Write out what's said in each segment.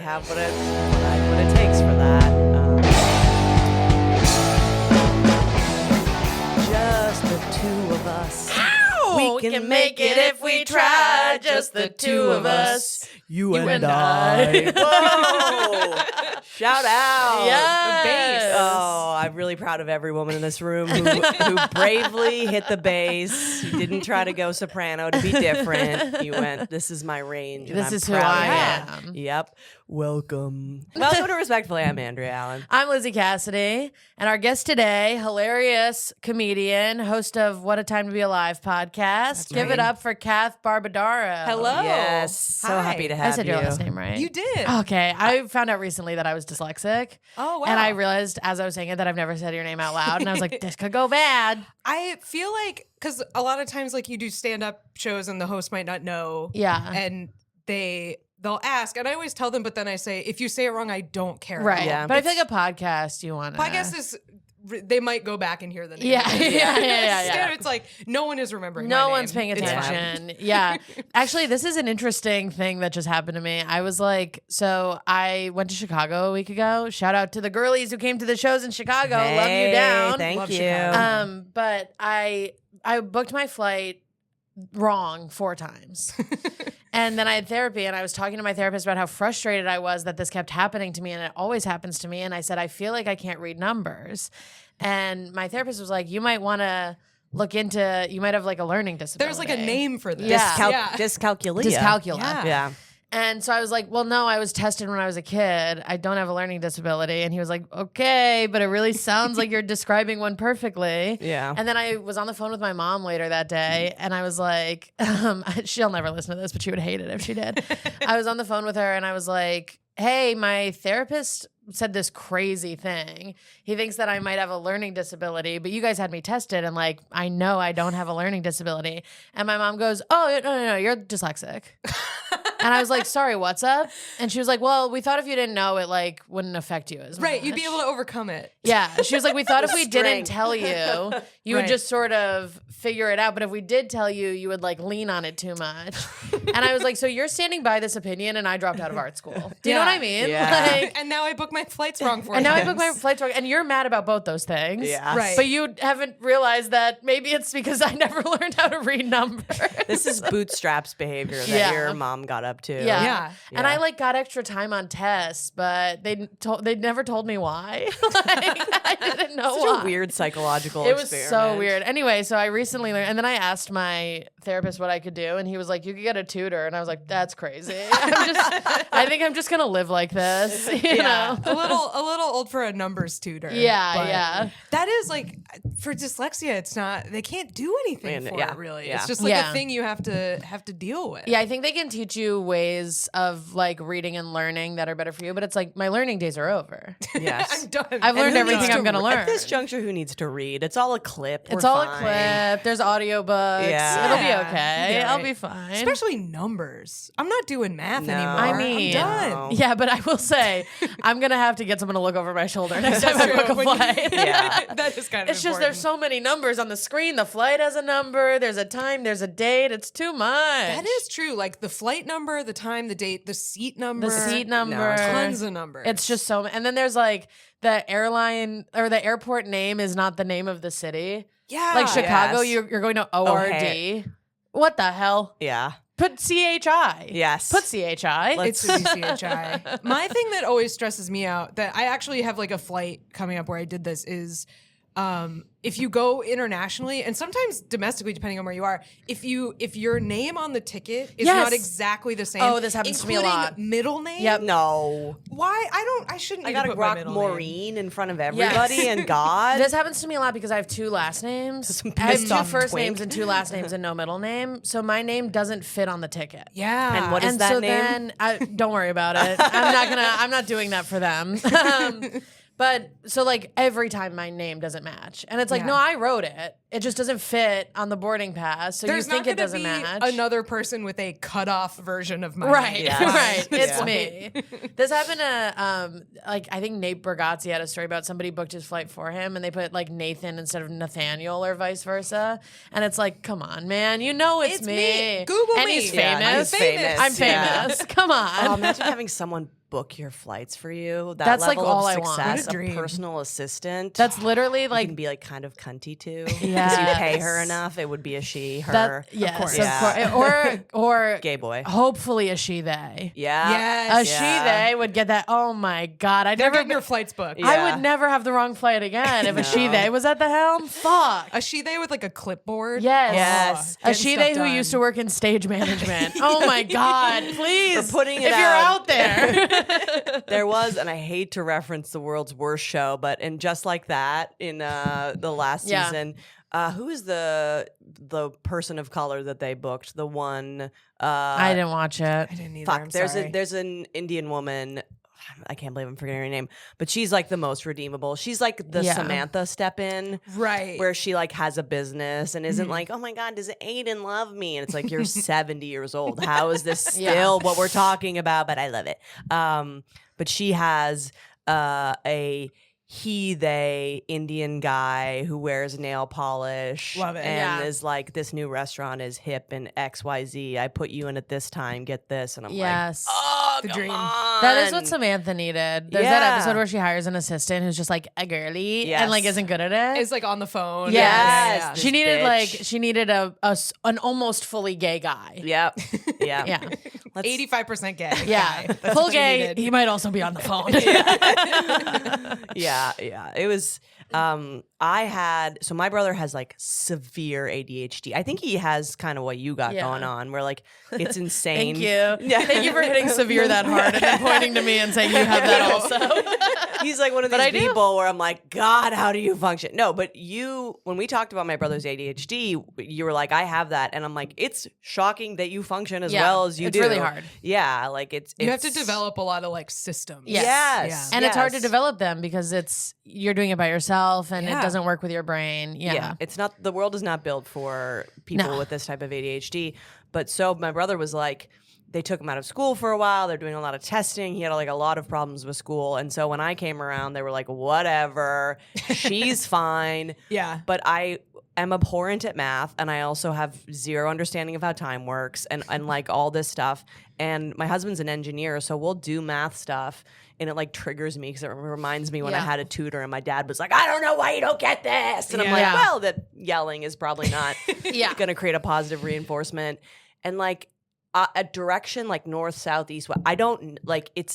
Have what it takes for that. Just the two of us. We can make it if we try. Just the two of us. You and I. Whoa! Shout out. Yes. The bass. Oh, I'm really proud of every woman in this room who bravely hit the bass. You didn't try to go soprano to be different. You went, this is my range. This I'm is who proud I of that. am. Yep. Welcome to Respectfully. I'm Andrea Allen. I'm Lizzie Cassidy, and our guest today, hilarious comedian, host of What a Time to Be Alive podcast. Give it up for Kath Barbadoro. Hello. Yes. So Hi. happy to have I said you. your last name right. You did. Okay. I found out recently that I was dyslexic. Oh, wow. And I realized as I was saying it that I've never said your name out loud. And I was like, this could go bad. I feel like, because a lot of times, like, you do stand-up shows and the host might not know. Yeah. And they'll ask, and I always tell them, but then I say, if you say it wrong, I don't care. Right. Yeah. But I feel like a podcast, you want to. Podcast is, they might go back and hear the name. Yeah. Yeah. It's like, no one is remembering No my one's name. paying It's fine. attention. Yeah. Actually, this is an interesting thing that just happened to me. I was like, so I went to Chicago a week ago. Shout out to the girlies who came to the shows in Chicago. Love you down. Thank Love you. Chicago. But I booked my flight wrong 4 times. And then I had therapy, and I was talking to my therapist about how frustrated I was that this kept happening to me, and it always happens to me. And I said, I feel like I can't read numbers. And my therapist was like, you might want to look into, you might have like a learning disability. There's like a name for this. Yeah. Dyscalculia. Dyscalculia. Yeah. And so I was like, well, no, I was tested when I was a kid. I don't have a learning disability. And he was like, okay, but it really sounds like you're describing one perfectly. Yeah. And then I was on the phone with my mom later that day, and I was like, she'll never listen to this, but she would hate it if she did. I was on the phone with her, and I was like, hey, my therapist said this crazy thing. He thinks that I might have a learning disability, but you guys had me tested, and like, I know I don't have a learning disability. And my mom goes, oh, no, you're dyslexic. And I was like, sorry, what's up? And she was like, well, we thought if you didn't know, it like wouldn't affect you as much. Right. You'd be able to overcome it. Yeah. She was like, we thought if we didn't Strength. tell you, you would Right. just sort of figure it out. But if we did tell you, you would like lean on it too much. And I was like, so you're standing by this opinion, and I dropped out of art school. Do you know what I mean? Yeah. Like, And now I book my flights wrong for and now I times. book my flights wrong. And you're mad about both those things. Yeah. Right. But you haven't realized that maybe it's because I never learned how to read numbers. This is bootstraps behavior that Yeah. your mom got up to. Yeah. And Yeah. I like got extra time on tests, but they never told me why. Like, I didn't know Such why. a weird psychological It was experiment. so weird. Anyway, so I recently learned, and then I asked my therapist what I could do, and he was like, "You could get a tutor," and I was like, "That's crazy. I think I'm just gonna live like this, you know." a little old for a numbers tutor. Yeah, but yeah. That is like, for dyslexia, it's not, they can't do anything for yeah, it really. yeah. It's just like Yeah. a thing you have to deal with. Yeah, I think they can teach you ways of like reading and learning that are better for you, but it's like my learning days are over. Yes. I'm done. I've learned And who everything needs I'm gonna learn. At this juncture, who needs to read? It's all a clip. It's We're all fine. a clip. There's audiobooks. Yeah. It'll be Yeah. okay. Yeah, I'll right. be fine. Especially numbers. I'm not doing math No. anymore. I mean- I'm done. No. Yeah, but I will say, I'm gonna have to get someone to look over my shoulder next time I That's book a true. When you- flight. Yeah. That is kind of It's just there's so many numbers on the screen. The flight has a number. There's a time. There's a date. It's too much. That is true. Like the flight number, the time, the date, the seat number. the seat number. Tons of numbers. It's just so. And then there's like the airline or the airport name is not the name of the city. yeah. Like Chicago, yes. you're going to ORD. hey. What the hell? Yeah. Put CHI. Yes. Put CHI. It's the CHI. My thing that always stresses me out, that I actually have like a flight coming up where I did this, is if you go internationally and sometimes domestically, depending on where you are, if your name on the ticket is Yes. not exactly the same. Oh, this happens to me a including lot. Middle name. Yep. No. Why? I shouldn't. I need to gotta put my rock middle Maureen in front of everybody and God. This happens to me a lot because I have 2 last names. Some I have pissed 2 off first twink. names and 2 last names and no middle name. So my name doesn't fit on the ticket. Yeah. And what is And that so name? then don't worry about it. I'm not doing that for them. But so like every time my name doesn't match. And it's like, Yeah. no, I wrote it. It just doesn't fit on the boarding pass. So There's you think not it gonna doesn't be match. another person with a cut off version of my Right, name. Yes. right. It's Yeah. me. This happened to like I think Nate Bargatze had a story about somebody booked his flight for him and they put like Nathan instead of Nathaniel or vice versa. And it's like, come on, man, you know it's It's me. Google and me. he's Yeah, famous. he's famous. I'm Yeah. famous. Come on. Oh, imagine having someone book your flights for you. That That's, like, level all of I want. success, What a a dream. personal assistant. That's literally you like can be like kind of cunty too. Because Yes. you pay her enough, it would be a she, her, that. Yes, course. of course. Or gay boy. hopefully a she they. Yeah. Yes. A she they would get that. Oh my god! I'd They're never. getting your flights booked. Yeah. I would never have the wrong flight again if a she No. they was at the helm. Fuck. A she they with like a clipboard. Yes. Yes. A she they who used to work in stage management. Oh my god! Please, For putting it if you're out. out there. There was, and I hate to reference the world's worst show, but in Just Like That, in the last Yeah. season, who is the person of color that they booked? The one I didn't watch it. I didn't either. fuck. I'm There's sorry. there's an Indian woman. I can't believe I'm forgetting her name, but she's like the most redeemable. She's like the Yeah. Samantha step in. right. Where she like has a business and isn't like, oh my God, does Aiden love me? And it's like, you're 70 years old. How is this still what we're talking about? But I love it. But she has a they Indian guy who wears nail polish. Love it. And Yeah. is like, this new restaurant is hip and XYZ. I put you in at this time, get this. And I'm Yes. like, oh, The come dream. on. That is what Samantha needed. There's that Yeah. episode where she hires an assistant who's just like a girly Yes. and like isn't good at it. Is like on the phone. Yes. Yes. She This needed bitch. she needed an almost fully gay guy. Yep. Yeah. Yeah. Let's- 85% gay. Yeah. guy. That's Full what you gay. needed. He might also be on the phone. Yeah. It was so my brother has like severe ADHD. I think he has kind of what you got Yeah. going on, where like it's insane. Thank you. Thank you for hitting severe that hard and then pointing to me and saying you have that also. He's like one of But I these do. people where I'm like, God, how do you function? No, but when we talked about my brother's ADHD, you were like, I have that. And I'm like, it's shocking that you function as Yeah, well as you it's do. really hard. Yeah. Like You have to it's- develop a lot of like systems. Yes. Yes. And it's hard to yes. develop them because you're doing it by yourself and it Yeah. doesn't work with your brain. Yeah. It's not, the world is not built for people No. with this type of ADHD. But so my brother was like, they took him out of school for a while. They're doing a lot of testing. He had like a lot of problems with school. And so when I came around, they were like, whatever, she's fine. Yeah. But I am abhorrent at math, and I also have zero understanding of how time works and like all this stuff. And my husband's an engineer, so we'll do math stuff. And it like triggers me because it reminds me when I Yeah. had a tutor and my dad was like, I don't know why you don't get this. And I'm like, Yeah. well, that yelling is probably not Yeah. going to create a positive reinforcement. And like a direction like north, south, east, west, I don't like, it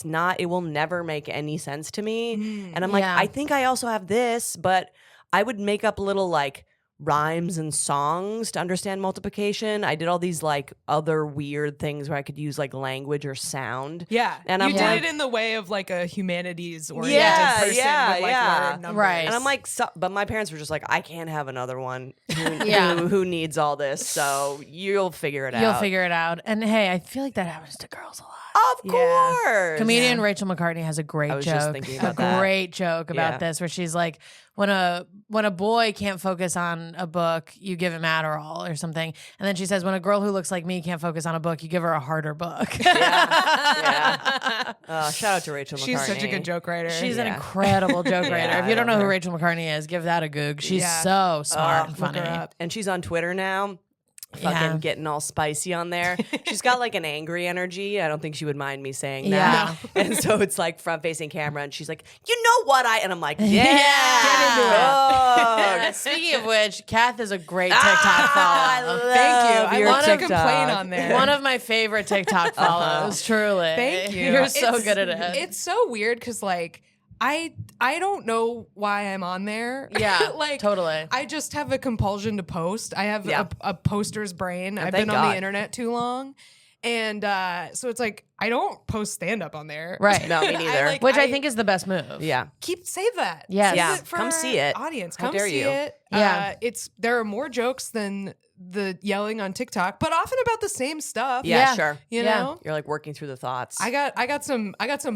will never make any sense to me. And I'm like, Yeah. I think I also have this, but I would make up little like rhymes and songs to understand multiplication. I did all these like other weird things where I could use like language or sound. Yeah. And you I'm did like- it in the way of like a humanities oriented Yeah, person yeah, would like yeah. learn numbers. Right. And I'm like, but my parents were just like, I can't have another one Yeah. who needs all this. So you'll figure it out. You'll figure it out. And hey, I feel like that happens to girls a lot. Of course. Comedian Rachel McCartney has a great I was joke. just thinking about a that. great joke about Yeah. this where she's like, when a boy can't focus on a book, you give him Adderall or something. And then she says, when a girl who looks like me can't focus on a book, you give her a harder book. Yeah. Shout out to Rachel McCartney. She's such a good joke writer. She's an Yeah. incredible joke writer. Yeah, If you I don't know love who her. Rachel McCartney is, give that a goog. She's Yeah. so smart and Look funny. her up. And she's on Twitter now. Fucking Yeah. getting all spicy on there. She's got like an angry energy. I don't think she would mind me saying Yeah. that. And so it's like front facing camera and she's like, you know what and I'm like, yeah. Yeah. Dog. Speaking of which, Kath is a great TikTok I follow. love Thank you. I your love to TikTok. complain on there. One of my favorite TikTok follows, truly. Thank you. You're so It's- good at it. It's so weird because like I don't know why I'm on there. Yeah, like totally. I just have a compulsion to post. I have Yeah. a poster's brain. I've thank been on God. the internet too long. And so it's like I don't post stand up on there. Right. No, me neither. Which I think is the best move. Yeah. Save that. Yes. Save Yeah. it for Come our see it. Audience. How Come dare see you. it. Yeah. There are more jokes than the yelling on TikTok, but often about the same stuff. Yeah, Yeah. sure. You Yeah. know? You're like working through the thoughts. I got some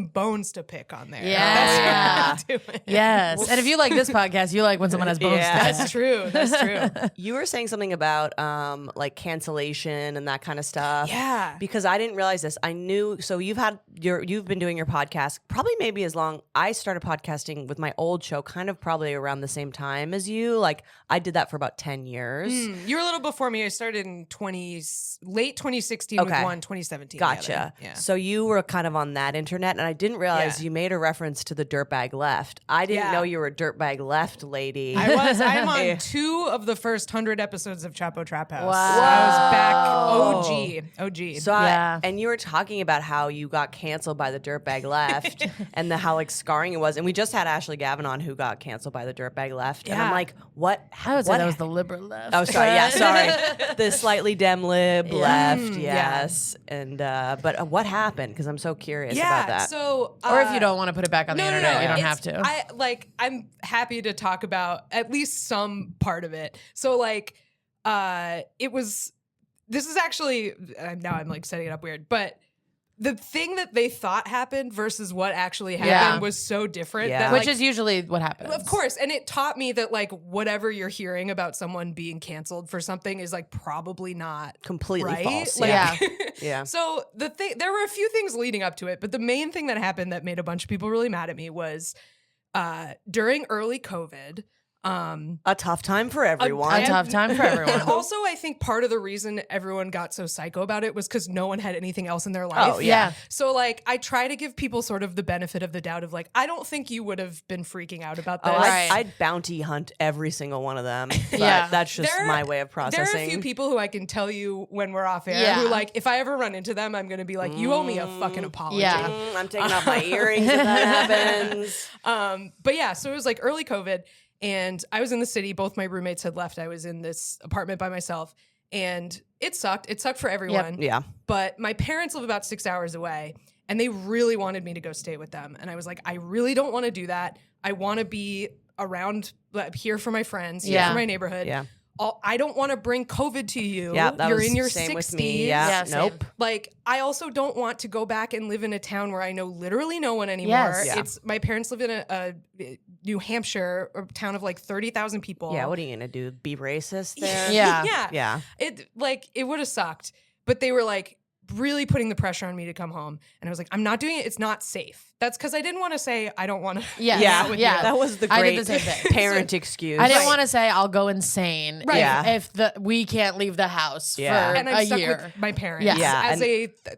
bones to pick on there. Yeah. That's what I'm doing. Yes. And if you like this podcast, you like when someone has bones Yeah. to pick. That's true. That's true. You were saying something about like cancellation and that kind of stuff. Yeah. Because I didn't realize this. I knew so you've been doing your podcast probably maybe as long. I started podcasting with my old show kind of probably around the same time as you. Like I did that for about 10 years. You're a little before me. I started in late 2016 with one, 2017. Gotcha. Yeah. So you were kind of on that internet, and I didn't realize you made a reference to the dirtbag left. I didn't know you were a dirtbag left lady. I was. I'm on 2 of the first 100 episodes of Chapo Trap House. Wow. I was back OG. So and you were talking about how you got canceled by the dirtbag left and how like scarring it was. And we just had Ashley Gavin on who got canceled by the dirtbag left. And I'm like, what? I would say that was the liberal left. Oh, sorry. Yeah, sorry. The slightly dem lib left. Yes. And but what happened? Because I'm so curious about that. So or if you don't want to put it back on the internet, you don't have to. I'm happy to talk about at least some part of it. So like, it was. This is actually now I'm like setting it up weird, but the thing that they thought happened versus what actually happened was so different. That, which is usually what happens. Of course. And it taught me that like whatever you're hearing about someone being canceled for something is like probably not completely right. false. Like, Yeah. So there were a few things leading up to it, but the main thing that happened that made a bunch of people really mad at me was during early COVID. A tough time for everyone. A tough time for everyone. And also, I think part of the reason everyone got so psycho about it was because no one had anything else in their life. Oh, yeah. So, like, I try to give people sort of the benefit of the doubt of, like, I don't think you would have been freaking out about this. I'd bounty hunt every single one of them. But that's just my way of processing. There are a few people who I can tell you when we're off air who, like, if I ever run into them, I'm going to be like, you owe me a fucking apology. Yeah. I'm taking off my earrings if that happens. But yeah, so it was like early COVID. And I was in the city. Both my roommates had left. I was in this apartment by myself. And it sucked. It sucked for everyone. Yep. Yeah. But my parents live about 6 hours away. And they really wanted me to go stay with them. And I was like, I really don't want to do that. I want to be around here for my friends, here for my neighborhood. Yeah. I don't want to bring COVID to you. Yeah, that You're was in your same 60s. with me. Yeah, nope. Like, I also don't want to go back and live in a town where I know literally no one anymore. Yes. Yeah. It's my parents live in a New Hampshire, a town of like 30,000 people. Yeah, what are you gonna do? Be racist there? Yeah. It would have sucked. But they were like really putting the pressure on me to come home. And I was like, I'm not doing it. It's not safe. That's because I didn't want to say I don't want to. Yeah. That was the I great did the same thing. parent excuse. I didn't want to say I'll go insane if we can't leave the house for and I'm a stuck year. with my parents Yeah. as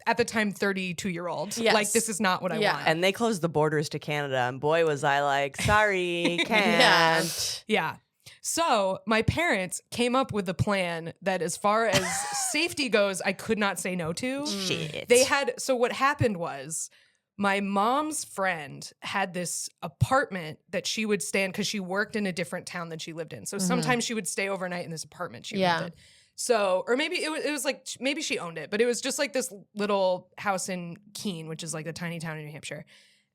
at the time 32-year-old. Yes. Like, this is not what I want. And they closed the borders to Canada, and boy was I like, sorry, can't. Yeah. So my parents came up with a plan that, as far as safety goes, I could not say no to. Shit. So what happened was, my mom's friend had this apartment that she would stay in because she worked in a different town than she lived in. So sometimes she would stay overnight in this apartment she lived in. So, or maybe it was like, maybe she owned it, but it was just like this little house in Keene, which is like a tiny town in New Hampshire.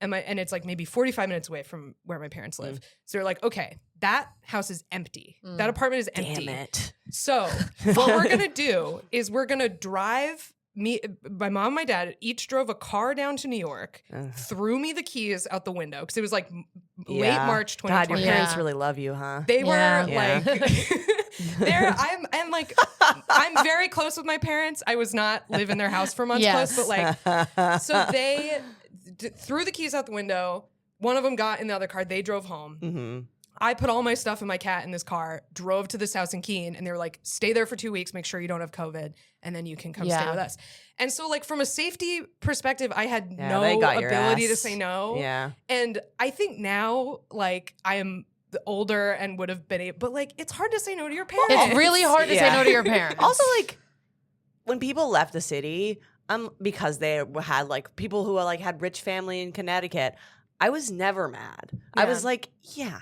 And it's like maybe 45 minutes away from where my parents live. So they're like, okay, that house is empty. That apartment is empty. Damn it. So what we're going to do is we're going to drive my mom and my dad each drove a car down to New York, threw me the keys out the window because it was like late March 2020. God, your parents really love you, huh? They were like, I'm very close with my parents. I was not live in their house for months close, but like, so they threw the keys out the window. One of them got in the other car. They drove home. Mm-hmm. I put all my stuff and my cat in this car, drove to this house in Keene, and they were like, stay there for 2 weeks, make sure you don't have COVID, and then you can come stay with us. And so, like, from a safety perspective, I had no ability to say no. Yeah. And I think now, like, I am older and would have been able, but like, it's hard to say no to your parents. It's really hard to say no to your parents. Also, like, when people left the city, because they had like people who like had rich family in Connecticut, I was never mad. I was like, yeah.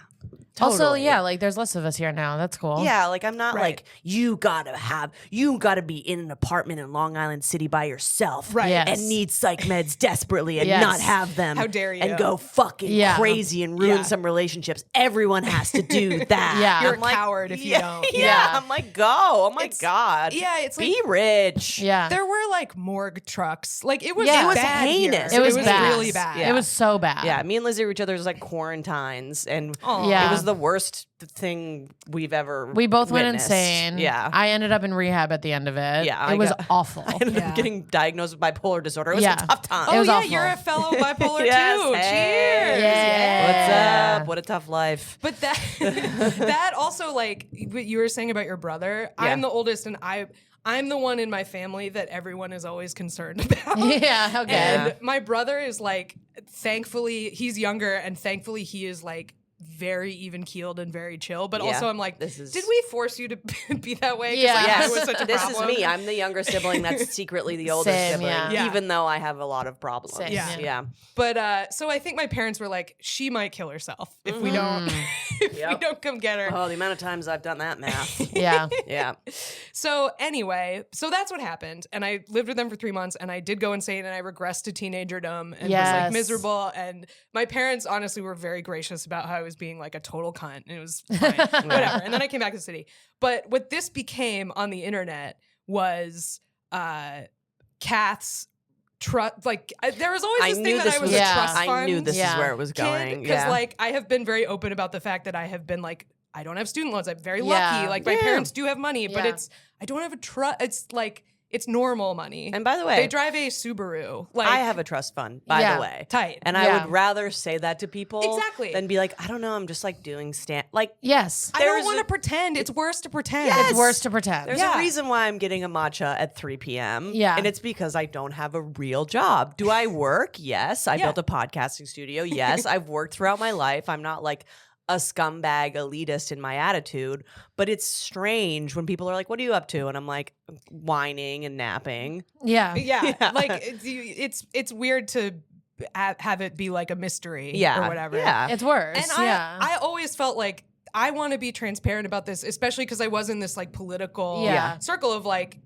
Totally. Also, like there's less of us here now. That's cool. Yeah, like I'm not like, you gotta be in an apartment in Long Island City by yourself, right? Yes. And need psych meds desperately and not have them. How dare you? And go fucking crazy and ruin some relationships. Everyone has to do that. You're a coward if you don't. I'm like, go. Oh my God. Yeah, it's be like, rich. Yeah. There were like morgue trucks. Like it was bad heinous. Here. It was bad. Really bad. It was so bad. Yeah, me and Lizzie were each other's like quarantines, and it was the worst thing we've ever We both went witnessed. insane. Yeah. I ended up in rehab at the end of it. Yeah, it was awful. I ended up getting diagnosed with bipolar disorder. It was a tough time. Oh, was yeah, awful. you're a fellow bipolar Yes, too. hey. Cheers. Yeah. what a tough life. But that that also, like what you were saying about your brother, I'm the oldest, and I'm the one in my family that everyone is always concerned about. Yeah, how good. And my brother is like, thankfully, he's younger, and thankfully he is like very even keeled and very chill. But also, I'm like, did we force you to be that way? 'Cause, Yeah. like, Yes, it was such a this problem. is me. I'm the younger sibling that's secretly the oldest Same, sibling, yeah. even though I have a lot of problems. Same, yeah. But so I think my parents were like, she might kill herself if we don't we don't come get her. Oh, the amount of times I've done that math. Yeah. Yeah. So anyway, so that's what happened. And I lived with them for 3 months, and I did go insane, and I regressed to teenagerdom and was Yes. like miserable. And my parents honestly were very gracious about how I was being like a total cunt, and it was fine. Whatever. And then I came back to the city. But what this became on the internet was Kath's trust. Like there was always this thing that I was a trust fund. I knew this is where it was going. Because like I have been very open about the fact that I have been like, I don't have student loans. I'm very lucky. Like my parents do have money, but I don't have a trust. It's like, it's normal money. And by the way, they drive a Subaru. Like I have a trust fund, by the way. Tight. And I would rather say that to people than be like, I don't know, I'm just like doing Yes. I don't want to pretend. It's worse to pretend. Yes. It's worse to pretend. There's a reason why I'm getting a matcha at 3 p.m. Yeah. And it's because I don't have a real job. Do I work? Yes. I built a podcasting studio. Yes. I've worked throughout my life. I'm not like a scumbag elitist in my attitude, but it's strange when people are like, what are you up to? And I'm like, whining and napping. Yeah. Like it's weird to have it be like a mystery or whatever. Yeah. It's worse. And I always felt like I want to be transparent about this, especially because I was in this like political circle of like,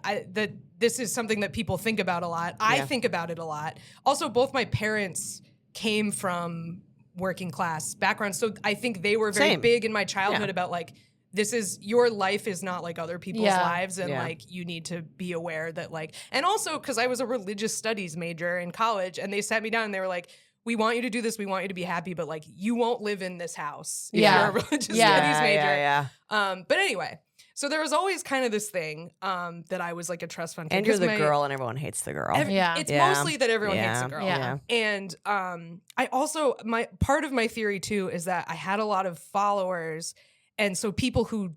that this is something that people think about a lot. I think about it a lot. Also, both my parents came from working class backgrounds, so I think they were very big in my childhood about like, this is, your life is not like other people's lives, and like you need to be aware that like, and also because I was a religious studies major in college, and they sat me down and they were like, we want you to do this, we want you to be happy, but like you won't live in this house if you're a religious studies major. But anyway, so there was always kind of this thing that I was like a trust fund kid. And you're the girl, and everyone hates the girl. It's mostly that everyone hates the girl. Yeah. And I also, part of my theory too is that I had a lot of followers, and so people who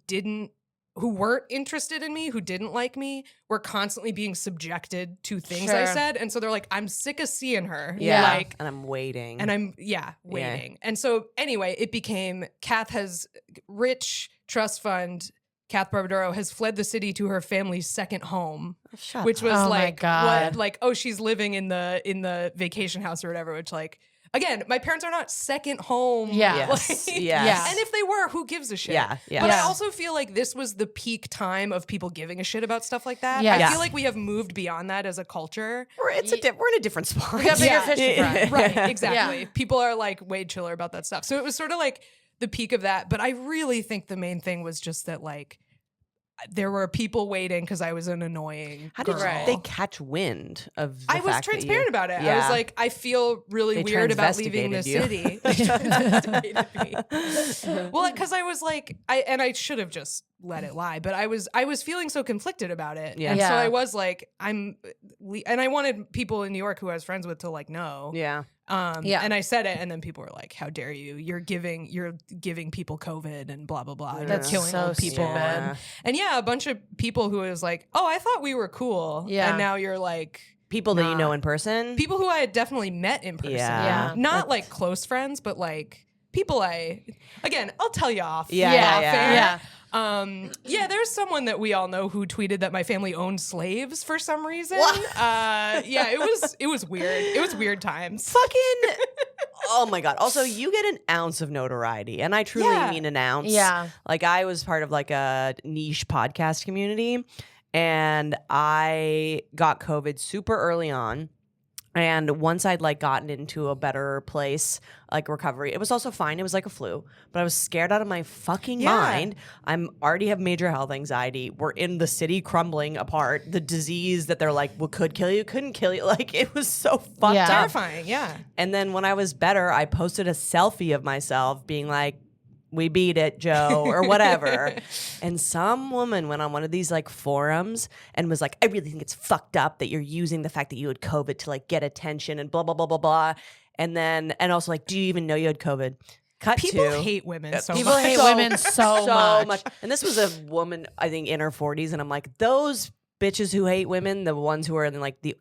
weren't interested in me, who didn't like me, were constantly being subjected to things I said. And so they're like, I'm sick of seeing her. Yeah. Like, and I'm waiting. And I'm waiting. And so anyway, it became Kath has rich trust fund. Kath Barbadoro has fled the city to her family's second home, which was like, what, like, oh, she's living in the vacation house or whatever, which like, again, my parents are not second home. Yeah. Like, Yes. And if they were, who gives a shit? Yeah. But I also feel like this was the peak time of people giving a shit about stuff like that. Yeah. I feel like we have moved beyond that as a culture. We're in a different spot. We got bigger fish to fry. Right, exactly. People are like way chiller about that stuff. So it was sort of like the peak of that. But I really think the main thing was just that like, there were people waiting because I was an annoying How did girl. they catch wind of the I was fact transparent about it. Yeah. I was like, I feel really weird about leaving the city. They transvestigated me. Well, because I was like, I should have just let it lie, but I was feeling so conflicted about it. Yeah. And so I was like, and I wanted people in New York who I was friends with to like know. Yeah. And I said it, and then people were like, "How dare you? You're giving people COVID and blah blah blah. That's killing so old people." stupid. And a bunch of people who was like, "Oh, I thought we were cool," and now you're like people that you know in person, people who I had definitely met in person, not like close friends, but like people I'll tell you off. There's someone that we all know who tweeted that my family owned slaves for some reason. It was weird. It was weird times. Fucking oh my god. Also, you get an ounce of notoriety, and I truly mean an ounce. Yeah. Like I was part of like a niche podcast community, and I got COVID super early on. And once I'd like gotten into a better place, like recovery, it was also fine. It was like a flu, but I was scared out of my fucking mind. I'm already have major health anxiety. We're in the city crumbling apart. The disease that they're like, well, could kill you, couldn't kill you. Like it was so fucked up. Terrifying. Yeah. And then when I was better, I posted a selfie of myself being like, we beat it, Joe, or whatever. And some woman went on one of these like forums and was like, I really think it's fucked up that you're using the fact that you had COVID to like get attention and blah, blah, blah, blah, blah. And also like, do you even know you had COVID? Cut People to hate women so People much. hate women so much. And this was a woman, I think, in her 40s, and I'm like, those bitches who hate women, the ones who are in like the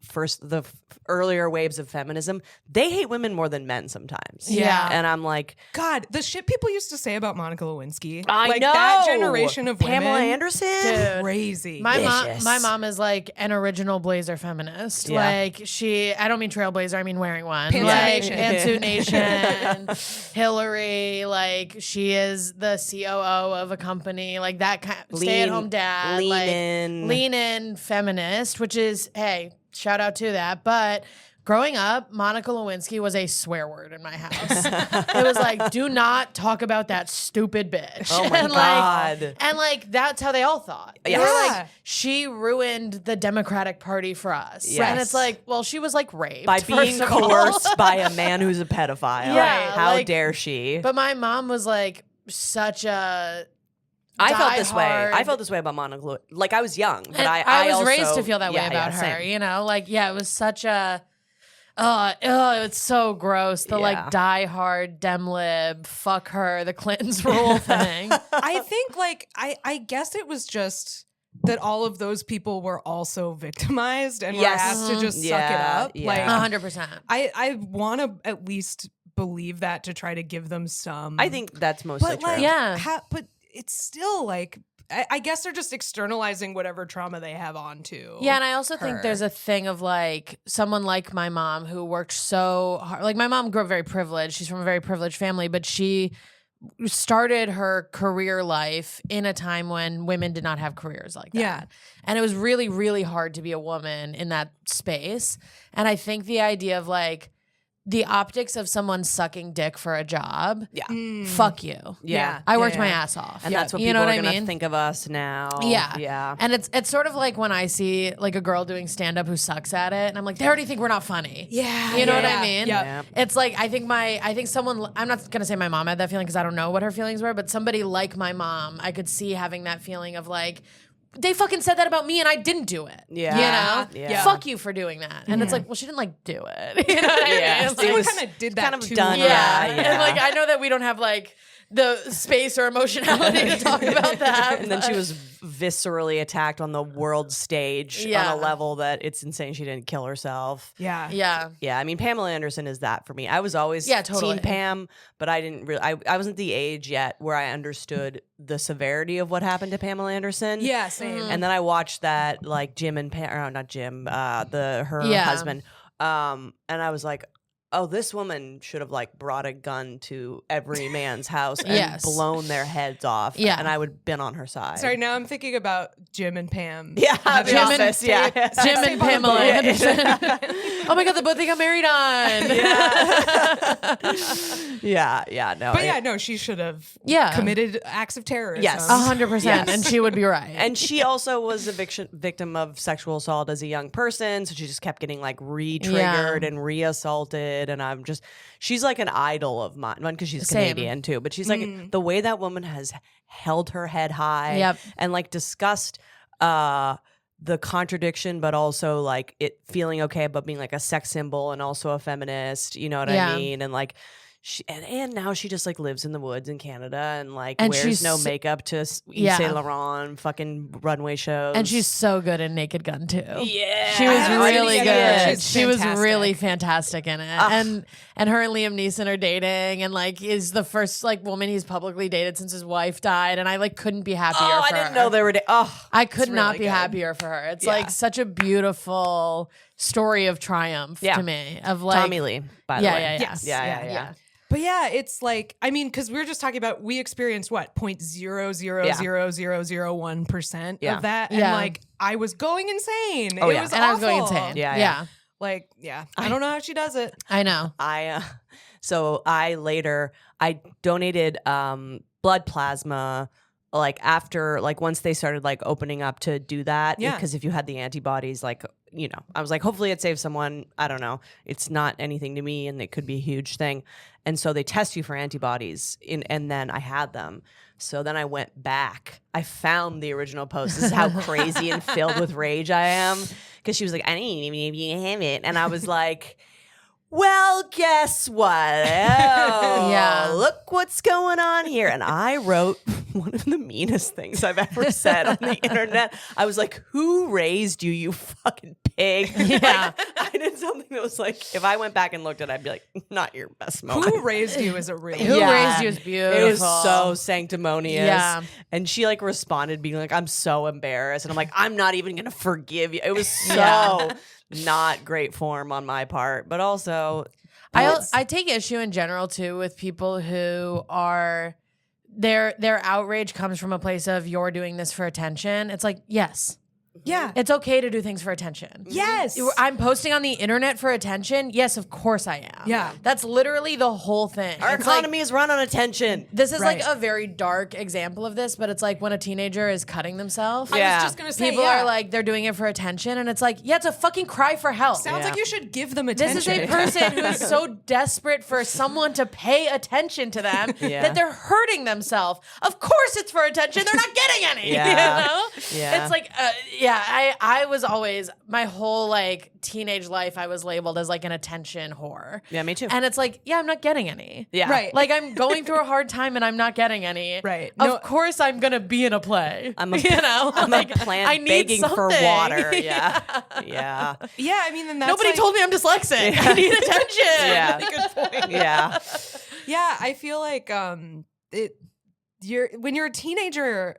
earlier waves of feminism, they hate women more than men sometimes. Yeah. And I'm like, God, the shit people used to say about Monica Lewinsky. I like know. that generation of Pamela women. Anderson. Dude. Crazy. My mom is like an original blazer feminist. Yeah. Like I don't mean trailblazer, I mean wearing one. Pantsuit Like Nation. Pantsuit Nation, Hillary, like she is the COO of a company, like that kind stay-at-home dad. Lean in feminist, which is, hey, shout out to that. But growing up, Monica Lewinsky was a swear word in my house. It was like, do not talk about that stupid bitch. Oh my God. And like that's how they all thought. They were like, she ruined the Democratic Party for us. Yes. And it's like, well, she was like raped By being first of all. coerced by a man who's a pedophile. Yeah, How like- dare she? But my mom was like such a I felt this way. diehard- I felt this way about Monica Lewinsky. Like, I was young, but And I was also, raised to feel that way yeah, about yeah, her. same. You know, like it was such a. It's so gross. The like die hard dem lib, fuck her, the Clintons rule thing. I think like I guess it was just that all of those people were also victimized and were Yes. asked to just suck it Yeah, up. yeah. Like 100%. I want to at least believe that to try to give them some. I think that's mostly but true. like, Yeah. but it's still like I guess they're just externalizing whatever trauma they have onto. Yeah, and I also think her. there's a thing of like someone like my mom who worked so hard. Like my mom grew up very privileged. She's from a very privileged family, but she started her career life in a time when women did not have careers like that. Yeah. And it was really, really hard to be a woman in that space. And I think the idea of like the optics of someone sucking dick for a job, fuck you. Yeah. I worked Yeah, my yeah. ass off. And that's what you people know what are I going to mean? think of us now. Yeah. Yeah. And it's sort of like when I see like a girl doing stand up who sucks at it and I'm like, they already think we're not funny. Yeah. You know what yeah, I mean? Yeah. It's like I think someone, I'm not gonna say my mom had that feeling because I don't know what her feelings were, but somebody like my mom, I could see having that feeling of like, they fucking said that about me and I didn't do it. Yeah. You know? Yeah. Fuck you for doing that. And it's like, well, she didn't like do it. You know what I mean? Yeah. It's It like, Someone was kind of did that kind of too. done. yeah. Yeah. And like I know that we don't have like the space or emotionality to talk about that. And then she but- was viscerally attacked on the world stage Yeah. on a level that it's insane she didn't kill herself. Yeah. Yeah. Yeah, I mean Pamela Anderson is that for me. I was always totally. Team Pam, but I didn't really. I wasn't the age yet where I understood the severity of what happened to Pamela Anderson. Yeah. Same. And then I watched that like Jim and Pam, or not Jim, her Yeah. husband, and I was like, oh, this woman should have like brought a gun to every man's house and Yes. blown their heads off. Yeah. And I would have been on her side. Sorry, now I'm thinking about Jim and Pam. Yeah, having The Jim and- Office, yeah. Jim and tape on the Pamela boat. Anderson. Oh my god, the boat they got married on. Yeah, no. But yeah, no, she should have Yeah. committed acts of terrorism. Yes. 100%. Yes. And she would be right. And she also was a victim of sexual assault as a young person. So she just kept getting like re-triggered Yeah. and re-assaulted. And I'm just, she's like an idol of mine. One, because she's Same. Canadian too. But she's like, the way that woman has held her head high Yep. and like discussed the contradiction, but also like it feeling okay about being like a sex symbol and also a feminist. You know what Yeah. I mean? And like, and now she just like lives in the woods in Canada and like And wears she's no s- makeup to Yeah. Saint Laurent fucking runway shows. And she's so good in Naked Gun too. yeah, She was I haven't really seen it good. yet. She's She was fantastic. really fantastic in it. And her and Liam Neeson are dating and like is the first like woman he's publicly dated since his wife died. And I like couldn't be happier Oh, for I didn't her. know they were. I could not really be good. happier for her. It's Yeah. like such a beautiful story of triumph Yeah. to me. Of like Tommy Lee, by the yeah, way. yeah, yeah. Yes. Yeah. But yeah, it's like, I mean, because we were just talking about, we experienced what, 0.00001% Yeah. of that. And Yeah. like, I was going insane. Oh, it yeah. was And I was going awful. insane. Yeah, Yeah. Like, yeah, I don't know how she does it. I know. So I donated blood plasma like after like once they started like opening up to do that. Yeah. Because if you had the antibodies, like, you know, I was like, hopefully it saves someone. I don't know. It's not anything to me and it could be a huge thing. And so they test you for antibodies and then I had them. So then I went back. I found the original post. This is how crazy and filled with rage I am. Because she was like, I didn't even know you have it. And I was like, well, guess what? Yeah. Look what's going on here. And I wrote one of the meanest things I've ever said on the internet. I was like, who raised you, you fucking pig? Yeah. Like, I did something that was like, if I went back and looked at it, I'd be like, not your best moment. Who raised you is a real Who raised you is beautiful. It was so sanctimonious. Yeah. And she like responded being like, I'm so embarrassed. And I'm like, I'm not even going to forgive you. It was so Yeah. not great form on my part, but also I take issue in general too with people who are their outrage comes from a place of you're doing this for attention. It's like, yes. Yeah. It's okay to do things for attention. Yes. I'm posting on the internet for attention. Yes, of course I am. Yeah. That's literally the whole thing. our It's like- economy is run on attention. this is Right. like a very dark example of this, but it's like when a teenager is cutting themselves. Yeah. I was just going to say, People yeah. are like, they're doing it for attention. And it's like, yeah, it's a fucking cry for help. Sounds Yeah. like you should give them attention. This is a person who is so desperate for someone to pay attention to them Yeah. that they're hurting themselves. Of course it's for attention. They're not getting any. Yeah. You know? Yeah. It's like, I was always, my whole like teenage life, I was labeled as like an attention whore. Yeah, me too. And it's like, yeah, I'm not getting any. Yeah. Right. Like I'm going through a hard time and I'm not getting any. Right. Of No- course I'm gonna be in a play. I'm a, you know, I'm like, a plant I need begging for something. water. Yeah. Yeah. Yeah, I mean, then that's Nobody like, told me I'm dyslexic. I need attention. Yeah. Good point. Yeah. Yeah, I feel like when you're a teenager,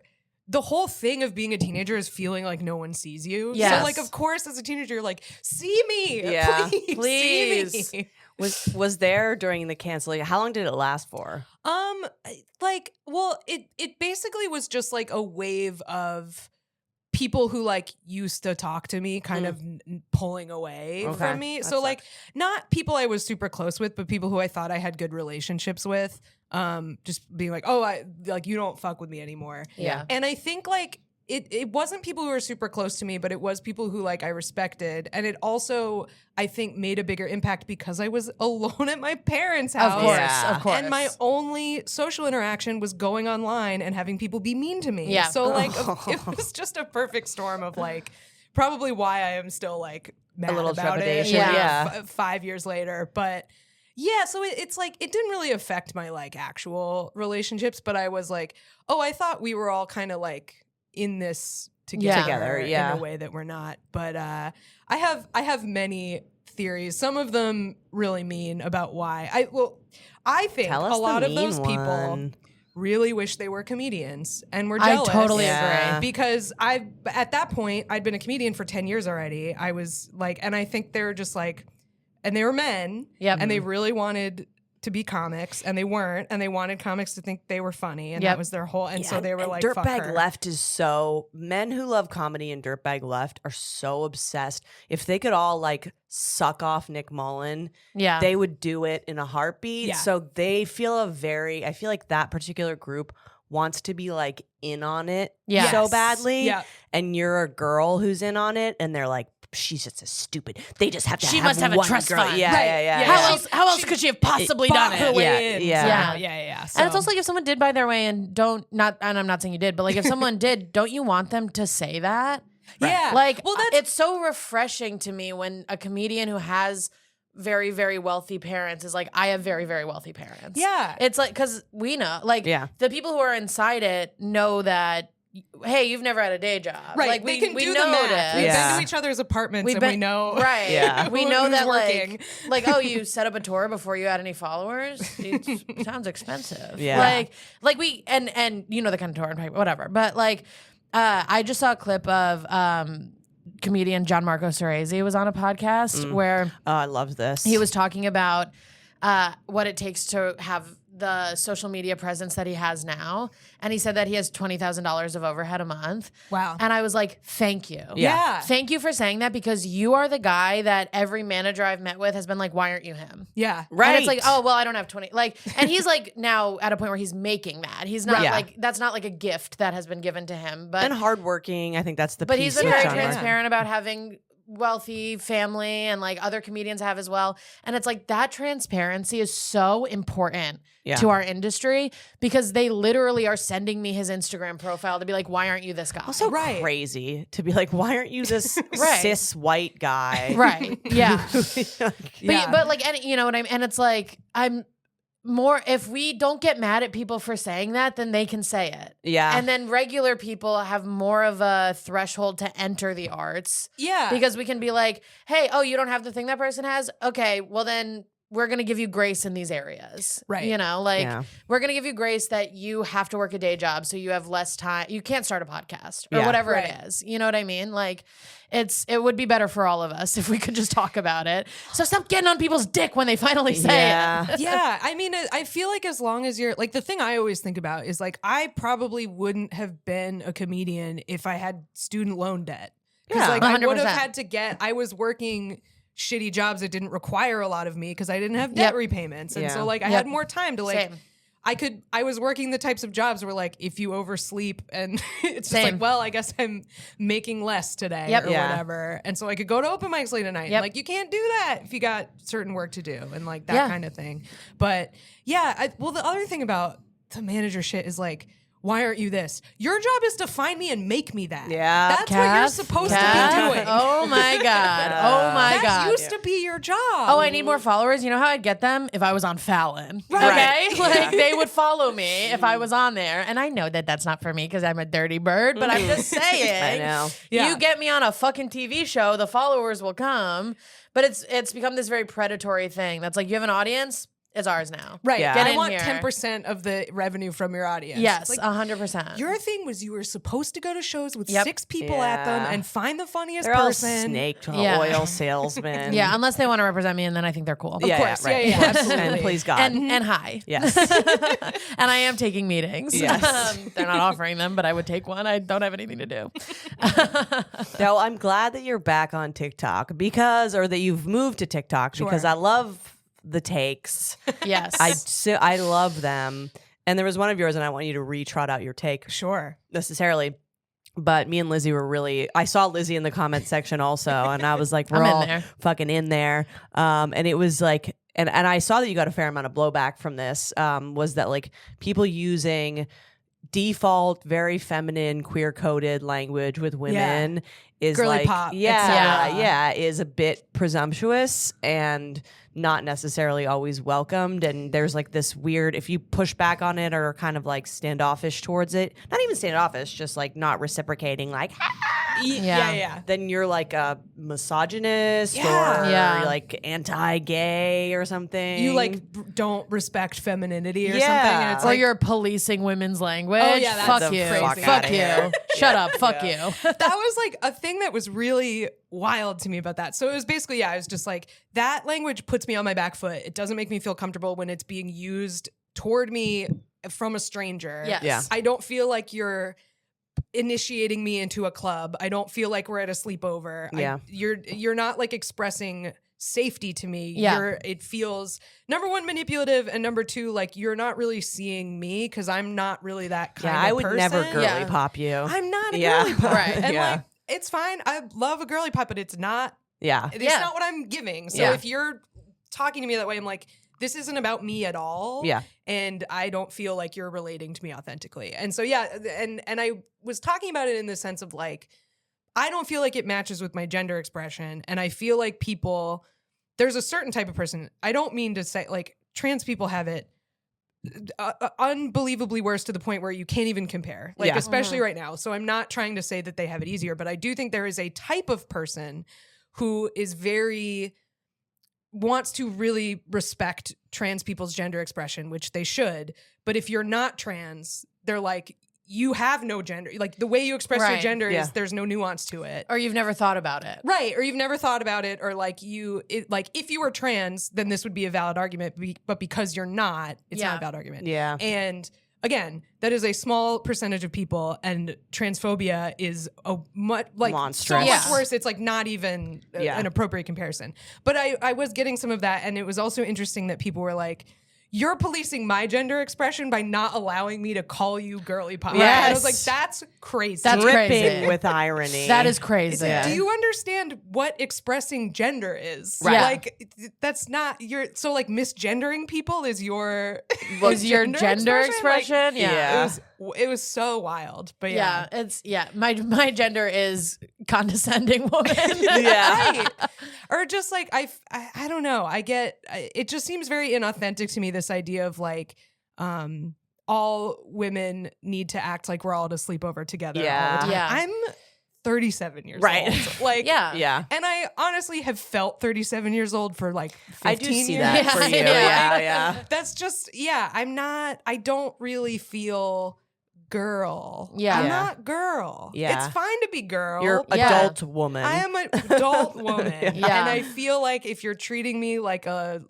the whole thing of being a teenager is feeling like no one sees you. Yes. So like of course as a teenager you're like, see me. Yeah. Please. See me. Was there during the cancellation? How long did it last for? Like, well, it basically was just like a wave of people who like used to talk to me kind of pulling away Okay. from me. That So like sucks. not people I was super close with, but people who I thought I had good relationships with. Just being like, oh, I like you don't fuck with me anymore. Yeah. And I think like it wasn't people who were super close to me, but it was people who like I respected. And it also, I think, made a bigger impact because I was alone at my parents' house. Of course, Yeah. of course. And my only social interaction was going online and having people be mean to me. Yeah. So like it was just a perfect storm of like probably why I am still like mad little about it. trepidation, yeah. 5 years later, but yeah, so it's like it didn't really affect my like actual relationships, but I was like, oh, I thought we were all kind of like in this together, yeah. in a way that we're not. But I have many theories. Some of them really mean about why. I think Tell us a lot the of those mean people one. really wish they were comedians and were I jealous. totally Yeah. agree. Because at that point I'd been a comedian for 10 years already. I was like, and I think they were just like, and they were men, Yep. and they really wanted to be comics, and they weren't, and they wanted comics to think they were funny, and Yep. that was their whole. And Yeah, so they were and like, "Fuck Dirtbag her." Left is so men who love comedy and Dirtbag Left are so obsessed. If they could all like suck off Nick Mullen, Yeah. they would do it in a heartbeat. Yeah. So they feel I feel like that particular group wants to be like in on it Yes. so badly. Yeah. And you're a girl who's in on it and they're like, she's just a stupid. They just have to She have must have a one trust girl. fund. Yeah, Right. yeah, yeah. Yeah. How yeah. else could she have possibly done Bought her it? way Yeah, in. yeah. yeah. And it's also like if someone did buy their way and and I'm not saying you did, but like if someone did, don't you want them to say that? yeah. Like, well, that's it's so refreshing to me when a comedian who has very, very wealthy parents is like, I have very, very wealthy parents. yeah. It's like, because we know, like, Yeah. the people who are inside it know that, hey, you've never had a day job. Right, Like, they we can do know the math. this. We've Yeah. been to each other's apartments, We've and been- we know. Right. Yeah. We know who's that, working. like, oh, you set up a tour before you had any followers? It sounds expensive. Yeah. Like we, and you know the kind of tour, I'm talking about, whatever. But, like, I just saw a clip of comedian John Marco Cerezi was on a podcast where Oh, I love this. he was talking about what it takes to have the social media presence that he has now. And he said that he has $20,000 of overhead a month. Wow. And I was like, thank you. Yeah. Thank you for saying that because you are the guy that every manager I've met with has been like, why aren't you him? Yeah. Right. And it's like, oh, well, I don't have 20. Like, and he's like now at a point where he's making that. He's not Yeah. like, that's not like a gift that has been given to him. But and hardworking. I think that's the but piece he's been with very John Mark. transparent about having wealthy family and like other comedians have as well. And it's like that transparency is so important to our industry because they literally are sending me his Instagram profile to be like, why aren't you this guy? Also crazy to be like, why aren't you this cis white guy? Right. Yeah. But like, and you know what I mean? And it's like, I'm more, if we don't get mad at people for saying that, then they can say it. Yeah. And then regular people have more of a threshold to enter the arts. Yeah. Because we can be like, hey, oh, you don't have the thing that person has? Okay, well then we're going to give you grace in these areas. Right. You know, like we're going to give you grace that you have to work a day job so you have less time. You can't start a podcast or whatever it is. You know what I mean? Like it would be better for all of us if we could just talk about it. So stop getting on people's dick when they finally say it. Yeah. I mean, I feel like as long as you're like, the thing I always think about is like, I probably wouldn't have been a comedian if I had student loan debt. Because like 100%. I would have had to I was working shitty jobs that didn't require a lot of me because I didn't have debt repayments. And so like I had more time to like, I was working the types of jobs where like, if you oversleep and it's just like, well, I guess I'm making less today or whatever. And so I could go to open mics late at night. Like you can't do that if you got certain work to do and like that kind of thing. But well, the other thing about the manager shit is like, why aren't you this? Your job is to find me and make me that. Yeah. That's what you're supposed to be doing. Oh my God. Oh my God. That used to be your job. Oh, I need more followers. You know how I'd get them? If I was on Fallon. Right. Okay? Like they would follow me if I was on there. And I know that that's not for me because I'm a dirty bird, but I'm just saying. I know. You get me on a fucking TV show, the followers will come. But it's become this very predatory thing. That's like, you have an audience? It's ours now. Right. Yeah. I want 10% of the revenue from your audience. Yes, like, 100%. Your thing was you were supposed to go to shows with 6 people at them and find the funniest they're person. All snake oil salesmen. Yeah, unless they want to represent me, and then I think they're cool. Of course. Right. Yeah, absolutely. And please God. And hi. Yes. And I am taking meetings. Yes. They're not offering them, but I would take one. I don't have anything to do. No, I'm glad that you're back on TikTok or that you've moved to TikTok because I love the takes. Yes. I love them. And there was one of yours, and I want you to re-trot out your take. Sure. Necessarily. But me and Lizzie were I saw Lizzie in the comment section also, and I was like, we're I'm all in there. fucking in there. And it was like, and I saw that you got a fair amount of blowback from this, was that like people using default, very feminine, queer-coded language with women is girly like, pop, is a bit presumptuous and not necessarily always welcomed. And there's like this weird, if you push back on it or kind of like standoffish towards it, not even standoffish, just like not reciprocating, like, then you're like a misogynist or you're like anti-gay or something. You like don't respect femininity or something. And it's or like, you're policing women's language. Oh, yeah, that's fuck you. crazy. Fuck you. Shut up. Fuck you. that was like a thing that was really wild to me about that. So it was basically, I was just like, that language puts me on my back foot. It doesn't make me feel comfortable when it's being used toward me from a stranger. Yes. Yeah. I don't feel like you're initiating me into a club. I don't feel like we're at a sleepover. Yeah. You're not like expressing safety to me. Yeah. It feels, number one, manipulative, and number two, like you're not really seeing me because I'm not really that kind of person. I would never girly pop you. I'm not a girly pop. Right. And like, it's fine. I love a girly pop, but it's not. It's not what I'm giving. So if you're talking to me that way, I'm like, this isn't about me at all. Yeah. And I don't feel like you're relating to me authentically. And so, and I was talking about it in the sense of like, I don't feel like it matches with my gender expression. And I feel like there's a certain type of person. I don't mean to say like trans people have it unbelievably worse to the point where you can't even compare, like especially right now. So I'm not trying to say that they have it easier, but I do think there is a type of person who is wants to really respect trans people's gender expression, which they should. But if you're not trans, they're like, you have no gender. Like the way you express your gender is there's no nuance to it. Or you've never thought about it. Right. Or you've never thought about it. Or like if you were trans, then this would be a valid argument. But because you're not, it's not a valid argument. Yeah. And again, that is a small percentage of people, and transphobia is monstrous. So much worse. It's like not even an appropriate comparison. But I was getting some of that, and it was also interesting that people were like, you're policing my gender expression by not allowing me to call you girly pop. Yes. And I was like, that's crazy. That's Dripping crazy. with irony. That is crazy. Yeah. Do you understand what expressing gender is? Right. Yeah. Like, that's not your. So, like, misgendering people is your Was your gender expression? Like, Yeah. It was so wild. But Yeah, it's my gender is condescending woman. Yeah. Right. Or just like I don't know. It just seems very inauthentic to me, this idea of like all women need to act like we're all at a sleepover together all the time. Yeah. I'm 37 years Right. old. Like Yeah. and I honestly have felt 37 years old for like 15 I do see years. that for you. Yeah. Yeah. That's just I don't really feel girl. Yeah. I'm Yeah. not girl. Yeah. It's fine to be girl. You're but adult woman. I am an adult woman. Yeah. And I feel like if you're treating me like a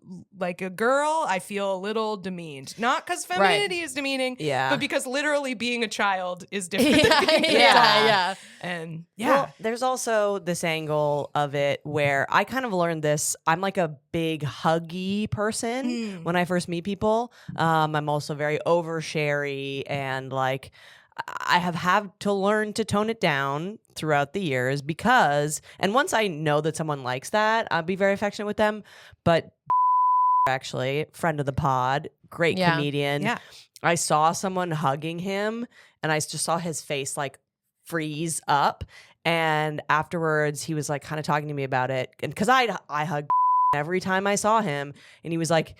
girl, I feel a little demeaned. Not because femininity is demeaning, Yeah. but because literally being a child is different yeah, than being an yeah, adult. yeah. And Well, there's also this angle of it where I kind of learned this. I'm like a big huggy person when I first meet people. I'm also very oversharey and like I have had to learn to tone it down throughout the years because, and once I know that someone likes that, I'll be very affectionate with them. But actually, friend of the pod, great Yeah. comedian. Yeah. I saw someone hugging him and I just saw his face like freeze up. And afterwards, he was like kind of talking to me about it. And because I hugged every time I saw him, and he was like,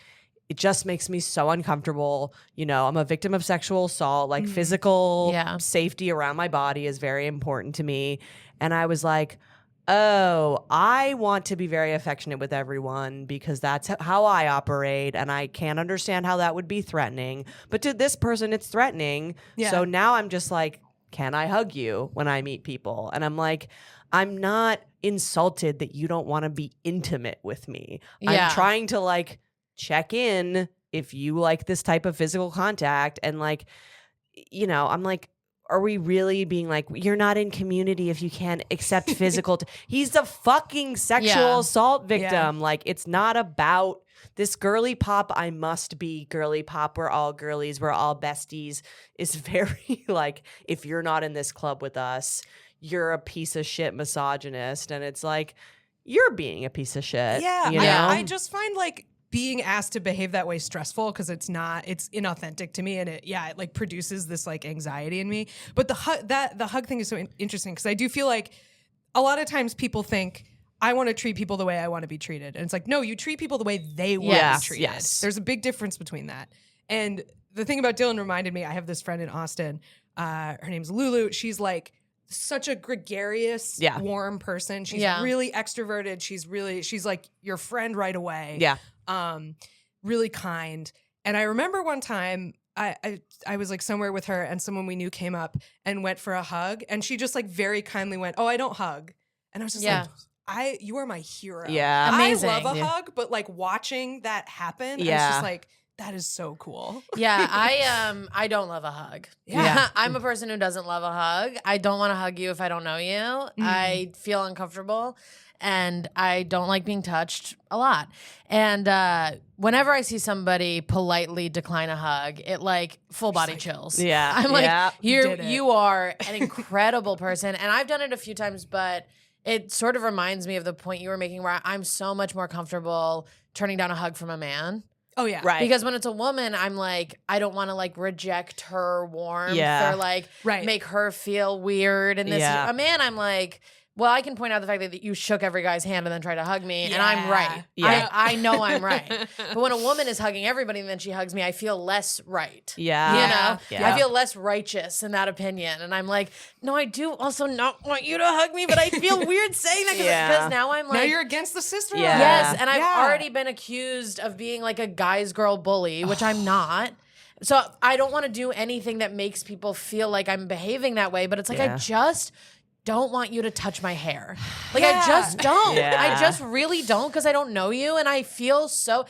it just makes me so uncomfortable. You know, I'm a victim of sexual assault. Like physical Yeah. safety around my body is very important to me. And I was like, oh, I want to be very affectionate with everyone because that's how I operate. And I can't understand how that would be threatening. But to this person, it's threatening. Yeah. So now I'm just like, can I hug you when I meet people? And I'm like, I'm not insulted that you don't want to be intimate with me. Yeah. I'm trying to like check in if you like this type of physical contact. And like, you know, I'm like, are we really being like, you're not in community if you can't accept physical? He's a fucking sexual Yeah. assault victim. Like, it's not about this girly pop. I must be girly pop. We're all girlies. We're all besties. Is very like, if you're not in this club with us, you're a piece of shit misogynist. And it's like, you're being a piece of shit. Yeah. You know? I just find like being asked to behave that way stressful because it's inauthentic to me, and it like produces this like anxiety in me. But the hug thing is so interesting because I do feel like a lot of times people think I want to treat people the way I want to be treated, and it's like, no, you treat people the way they want to be treated. Yes. There's a big difference between that. And the thing about Dylan reminded me, I have this friend in Austin. Her name's Lulu. She's like such a gregarious, warm person. She's really extroverted. She's like your friend right away. Yeah. Really kind. And I remember one time I was like somewhere with her and someone we knew came up and went for a hug, and she just like very kindly went, "Oh, I don't hug." And I was just like, you are my hero. Yeah. Amazing. I love a Yeah. hug, but like watching that happen, I was Yeah. just like, that is so cool. Yeah, I don't love a hug. Yeah. I'm a person who doesn't love a hug. I don't want to hug you if I don't know you. I feel uncomfortable and I don't like being touched a lot. And whenever I see somebody politely decline a hug, it like full body chills. Yeah. I'm like, Yeah. you are an incredible person. And I've done it a few times, but it sort of reminds me of the point you were making where I'm so much more comfortable turning down a hug from a man. Oh yeah. Right. Because when it's a woman, I'm like, I don't want to like reject her warmth Yeah. or like Right. make her feel weird. And this, Yeah. a man, I'm like, well, I can point out the fact that you shook every guy's hand and then tried to hug me, and I'm right. Yeah. I know I'm right. But when a woman is hugging everybody and then she hugs me, I feel less right. Yeah. You know, Yeah. I feel less righteous in that opinion. And I'm like, no, I do also not want you to hug me, but I feel weird saying that because now I'm like, Now you're against the sister. Yeah. yes, and I've Yeah. already been accused of being like a guy's girl bully, which I'm not. So I don't want to do anything that makes people feel like I'm behaving that way, but it's like I Yeah. just don't want you to touch my hair. Like, I just don't. Yeah. I just really don't, because I don't know you. And I feel so,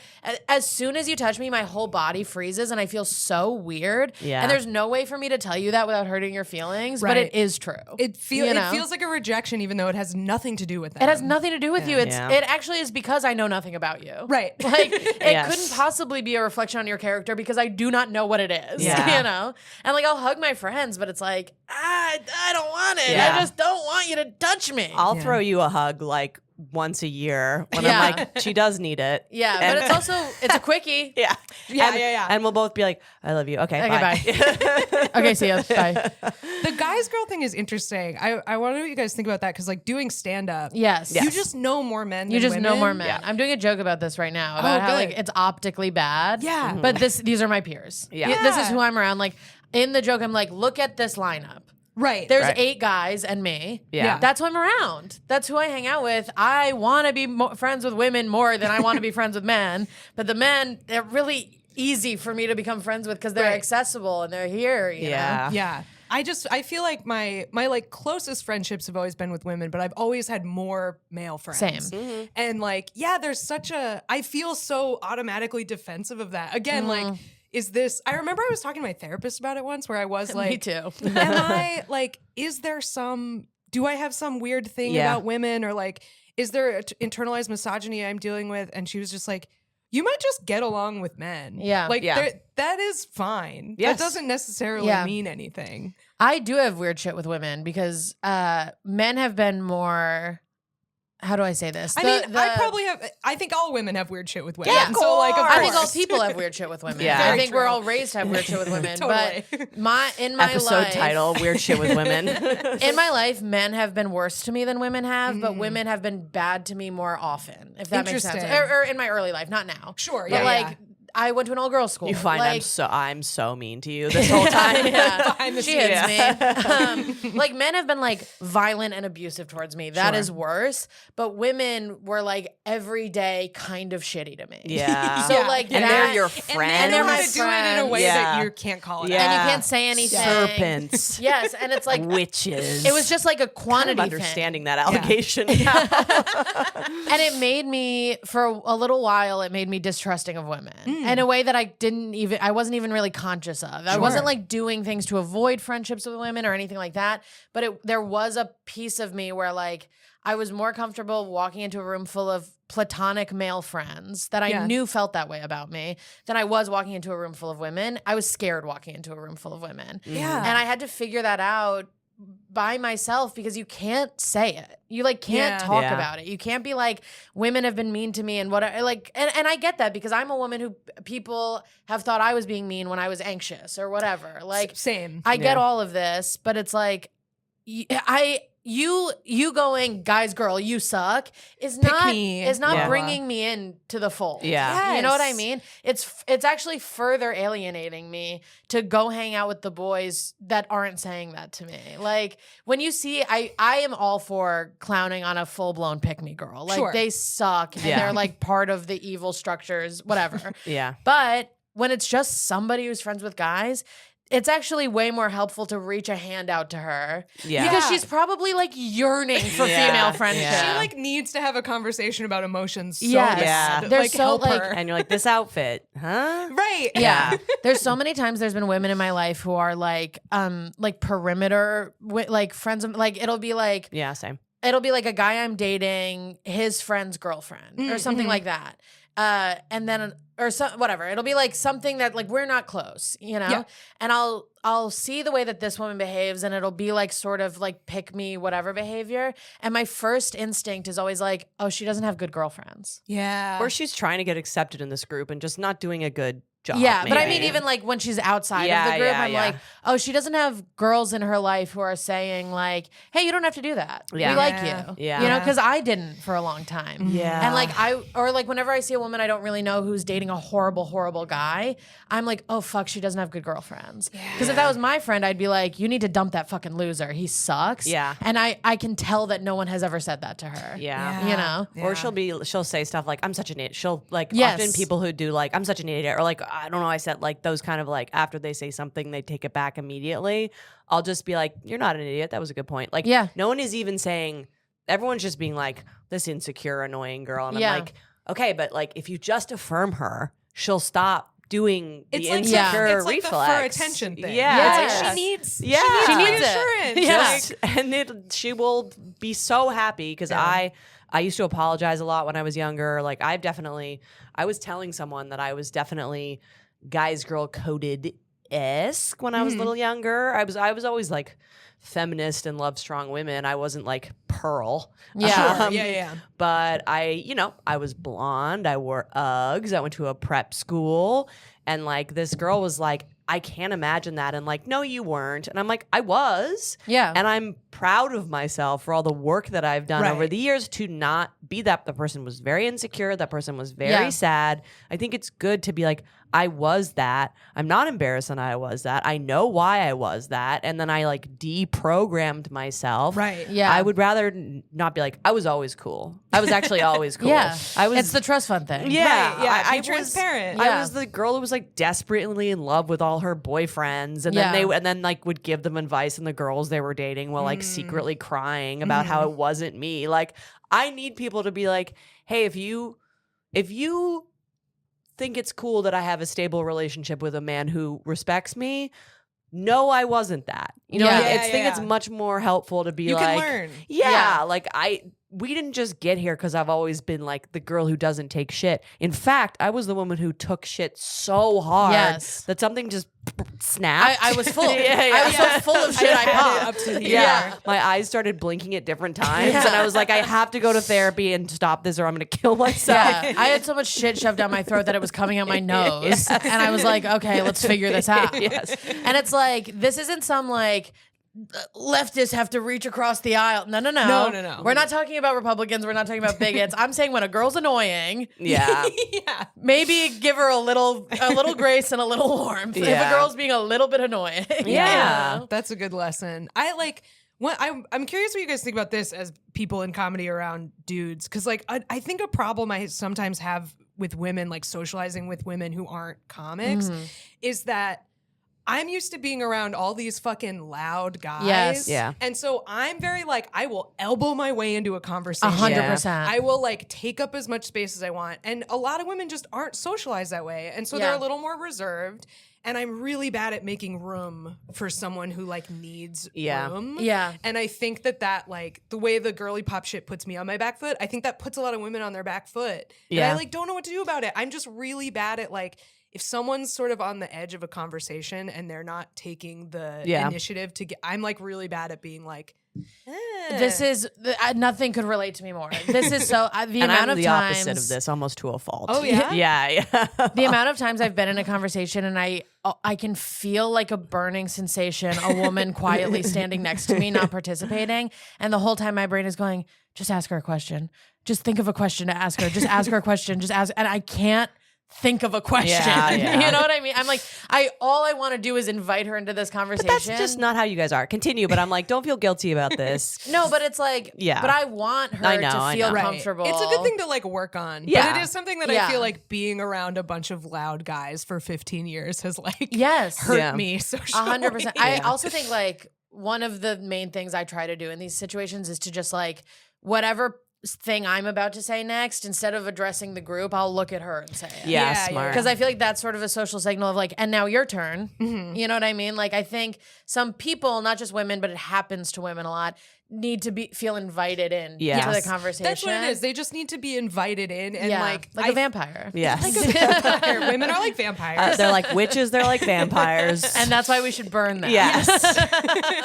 as soon as you touch me, my whole body freezes and I feel so weird. Yeah. And there's no way for me to tell you that without hurting your feelings, but Right. it is true. It you know? feels like a rejection, even though it has nothing to do with that. It has nothing to do with you. It actually is because I know nothing about you. Right. Like, it couldn't possibly be a reflection on your character because I do not know what it is. Yeah. You know? And like, I'll hug my friends, but it's like, I don't want it. Yeah. I just don't want you to touch me. I'll throw you a hug like once a year when Yeah. I'm like, she does need it. Yeah, And- but it's also, it's a quickie. Yeah. Yeah. And we'll both be like, I love you. Okay, Okay, bye. Okay, see ya. Bye. The guys girl thing is interesting. I wonder what you guys think about that, because like doing stand up, Yes. you just know more men You than just women. know more men. Yeah. I'm doing a joke about this right now about how good. like it's optically bad. Yeah. But these are my peers. Yeah. This is who I'm around. Like in the joke, I'm like, look at this lineup. Right. There's Right. 8 guys and me. Yeah. That's who I'm around. That's who I hang out with. I want to be friends with women more than I want to be friends with men. But the men, they're really easy for me to become friends with because they're Right. accessible and they're here. You know? Yeah. I feel like my like closest friendships have always been with women, but I've always had more male friends. Same. And like, there's such I feel so automatically defensive of that. Again, like, is this, I remember I was talking to my therapist about it once where I was like, Me too. am I like, is there do I have some weird thing about women, or like, is there internalized misogyny I'm dealing with? And she was just like, you might just get along with men. Yeah. Like Yeah. that is fine. Yes. That doesn't necessarily Yeah. mean anything. I do have weird shit with women because men have been more. How do I say this? I think all women have weird shit with women. Yeah, of So like, of course. I think all course. people have weird shit with women. Yeah. I Very think we're true. all raised to have weird shit with women. Totally. But in my Episode life, title, Weird Shit with Women. in my life, men have been worse to me than women have, but women have been bad to me more often, if that makes sense. Interesting. Or in my early life, not now. Sure, But yeah, like, yeah. I went to an all-girls school. You find like, I'm so mean to you this whole time. yeah, Behind the she scenes. hits me. Like men have been like violent and abusive towards me. That is worse. But women were like every day kind of shitty to me. Yeah. So Yeah. like And that, they're your And friends. they're my going to do it in a way Yeah. that you can't call it Yeah. out. and you can't say anything. Serpents. Yes, and it's like Witches. it was just like a kind quantity of thing. understanding that allegation. And it made me, for a little while, it made me distrusting of women in a way that I wasn't even really conscious of. I wasn't like doing things to avoid friendships with women or anything like that. But there was a piece of me where like I was more comfortable walking into a room full of platonic male friends that I knew felt that way about me than I was walking into a room full of women. I was scared walking into a room full of women. Yeah. And I had to figure that out by myself because you can't say it. You like can't talk Yeah. about it. You can't be like, women have been mean to me and what I like and I get that because I'm a woman who people have thought I was being mean when I was anxious or whatever. Like Same. I get all of this, but it's like you going, guys, girl, you suck is not me. not bringing me in to the fold. Yeah. You know what I Yes. mean? It's actually further alienating me to go hang out with the boys that aren't saying that to me. Like when you see, I am all for clowning on a full blown pick me girl. Like Sure. they suck and Yeah. they're like part of the evil structures, whatever. Yeah. But when it's just somebody who's friends with guys, it's actually way more helpful to reach a hand out to her. Yeah. Because Yeah. she's probably like yearning for Yeah. female friendship. Yeah. She like needs to have a conversation about emotions so Yes. Yeah. bad. They're like, so, help like- her. And you're like, this outfit, huh? Right. Yeah. There's so many times there's been women in my life who are like perimeter, like friends, like it'll be like Yeah, same. a guy I'm dating, his friend's girlfriend or something like that. And then or whatever. It'll be like something that like we're not close, you know? Yeah. And I'll see the way that this woman behaves and it'll be like sort of like pick me whatever behavior. And my first instinct is always like, oh, she doesn't have good girlfriends. Yeah. Or she's trying to get accepted in this group and just not doing a good job. Yeah, but I maybe. mean, even like when she's outside of Yeah, the group, yeah, I'm yeah. like, oh, she doesn't have girls in her life who are saying like, hey, you don't have to do that. Yeah. We like Yeah. you. Yeah. You know, because I didn't for a long time. Yeah. And like whenever I see a woman I don't really know who's dating a horrible, horrible guy, I'm like, oh fuck, she doesn't have good girlfriends. Because if that was my friend, I'd be like, you need to dump that fucking loser. He sucks. Yeah. And I can tell that no one has ever said that to her. Yeah. You know? Or she'll say stuff like, I'm such an idiot. She'll like Yes. often people who do like, I'm such an idiot, or like, I don't know, I said like those kind of like after they say something, they take it back immediately. I'll just be like, you're not an idiot. That was a good point. Like, no one is even saying, everyone's just being like, this insecure, annoying girl. And I'm like, okay, but like if you just affirm her, she'll stop doing the insecure it's like reflex. The for attention thing. Yeah. It's like she needs she needs reassurance. Yes. And she will be so happy because I used to apologize a lot when I was younger. Like I was telling someone that I was definitely guys girl coded-esque when I was a little younger. I was always like feminist and love strong women. I wasn't like Pearl. But I was blonde. I wore Uggs. I went to a prep school. And like this girl was like, I can't imagine that. And like, no, you weren't. And I'm like, I was. Yeah. And I'm proud of myself for all the work that I've done over the years to not be that. The person was very insecure. That person was very sad. I think it's good to be like, I was that. I'm not embarrassed that I was that. I know why I was that. And then I like deprogrammed myself. Right. Yeah. I would rather not be like, I was always cool. I was actually always cool. It's the trust fund thing. Yeah. Right, yeah. I Be transparent. I was the girl who was like desperately in love with all her boyfriends. And then like would give them advice and the girls they were dating while like secretly crying about how it wasn't me. Like I need people to be like, hey, if you think it's cool that I have a stable relationship with a man who respects me, no, I wasn't that. You know, I think it's much more helpful to be you like, can learn. Like we didn't just get here because I've always been like the girl who doesn't take shit. In fact, I was the woman who took shit so hard that something just snapped. I was full. I was so full of shit. I popped up to the my eyes started blinking at different times, and I was like, I have to go to therapy and stop this, or I'm gonna kill myself. I had so much shit shoved down my throat that it was coming out my nose, and I was like, okay, let's figure this out. And it's like this isn't some like leftists have to reach across the aisle. No. We're not talking about Republicans. We're not talking about bigots. I'm saying when a girl's annoying, maybe give her a little grace and a little warmth. If a girl's being a little bit annoying, that's a good lesson. I'm curious what you guys think about this as people in comedy around dudes, because like I think a problem I sometimes have with women, like socializing with women who aren't comics, is that I'm used to being around all these fucking loud guys. Yes. Yeah. And so I'm very like, I will elbow my way into a conversation. 100%. I will like take up as much space as I want. And a lot of women just aren't socialized that way. And so they're a little more reserved. And I'm really bad at making room for someone who like needs room. Yeah. And I think that like the way the girly pop shit puts me on my back foot, I think that puts a lot of women on their back foot. And I like don't know what to do about it. I'm just really bad at like, if someone's sort of on the edge of a conversation and they're not taking the initiative to get, I'm like really bad at being like, this is nothing could relate to me more. This is so the amount of the times opposite of this, almost to a fault. Oh yeah, yeah. The amount of times I've been in a conversation and I can feel like a burning sensation, a woman quietly standing next to me, not participating, and the whole time my brain is going, just ask her a question, just think of a question to ask her, just ask her a question, just ask, and I can't think of a question. You know what I mean? I'm like, all I want to do is invite her into this conversation. But that's just not how you guys are. Continue, but I'm like, don't feel guilty about this. No, but it's like, but I want her to feel comfortable. It's a good thing to like work on. Yeah. But it is something that I feel like being around a bunch of loud guys for 15 years has like hurt me socially. 100%. I also think like one of the main things I try to do in these situations is to just like whatever thing I'm about to say next, instead of addressing the group, I'll look at her and say it. Yeah, smart. Because I feel like that's sort of a social signal of like, and now your turn. You know what I mean? Like I think some people, not just women, but it happens to women a lot, need to feel invited in to the conversation. That's what it is. They just need to be invited in and like a vampire. Yes. Like a vampire. Women are like vampires. They're like witches, they're like vampires. And that's why we should burn them. Yes.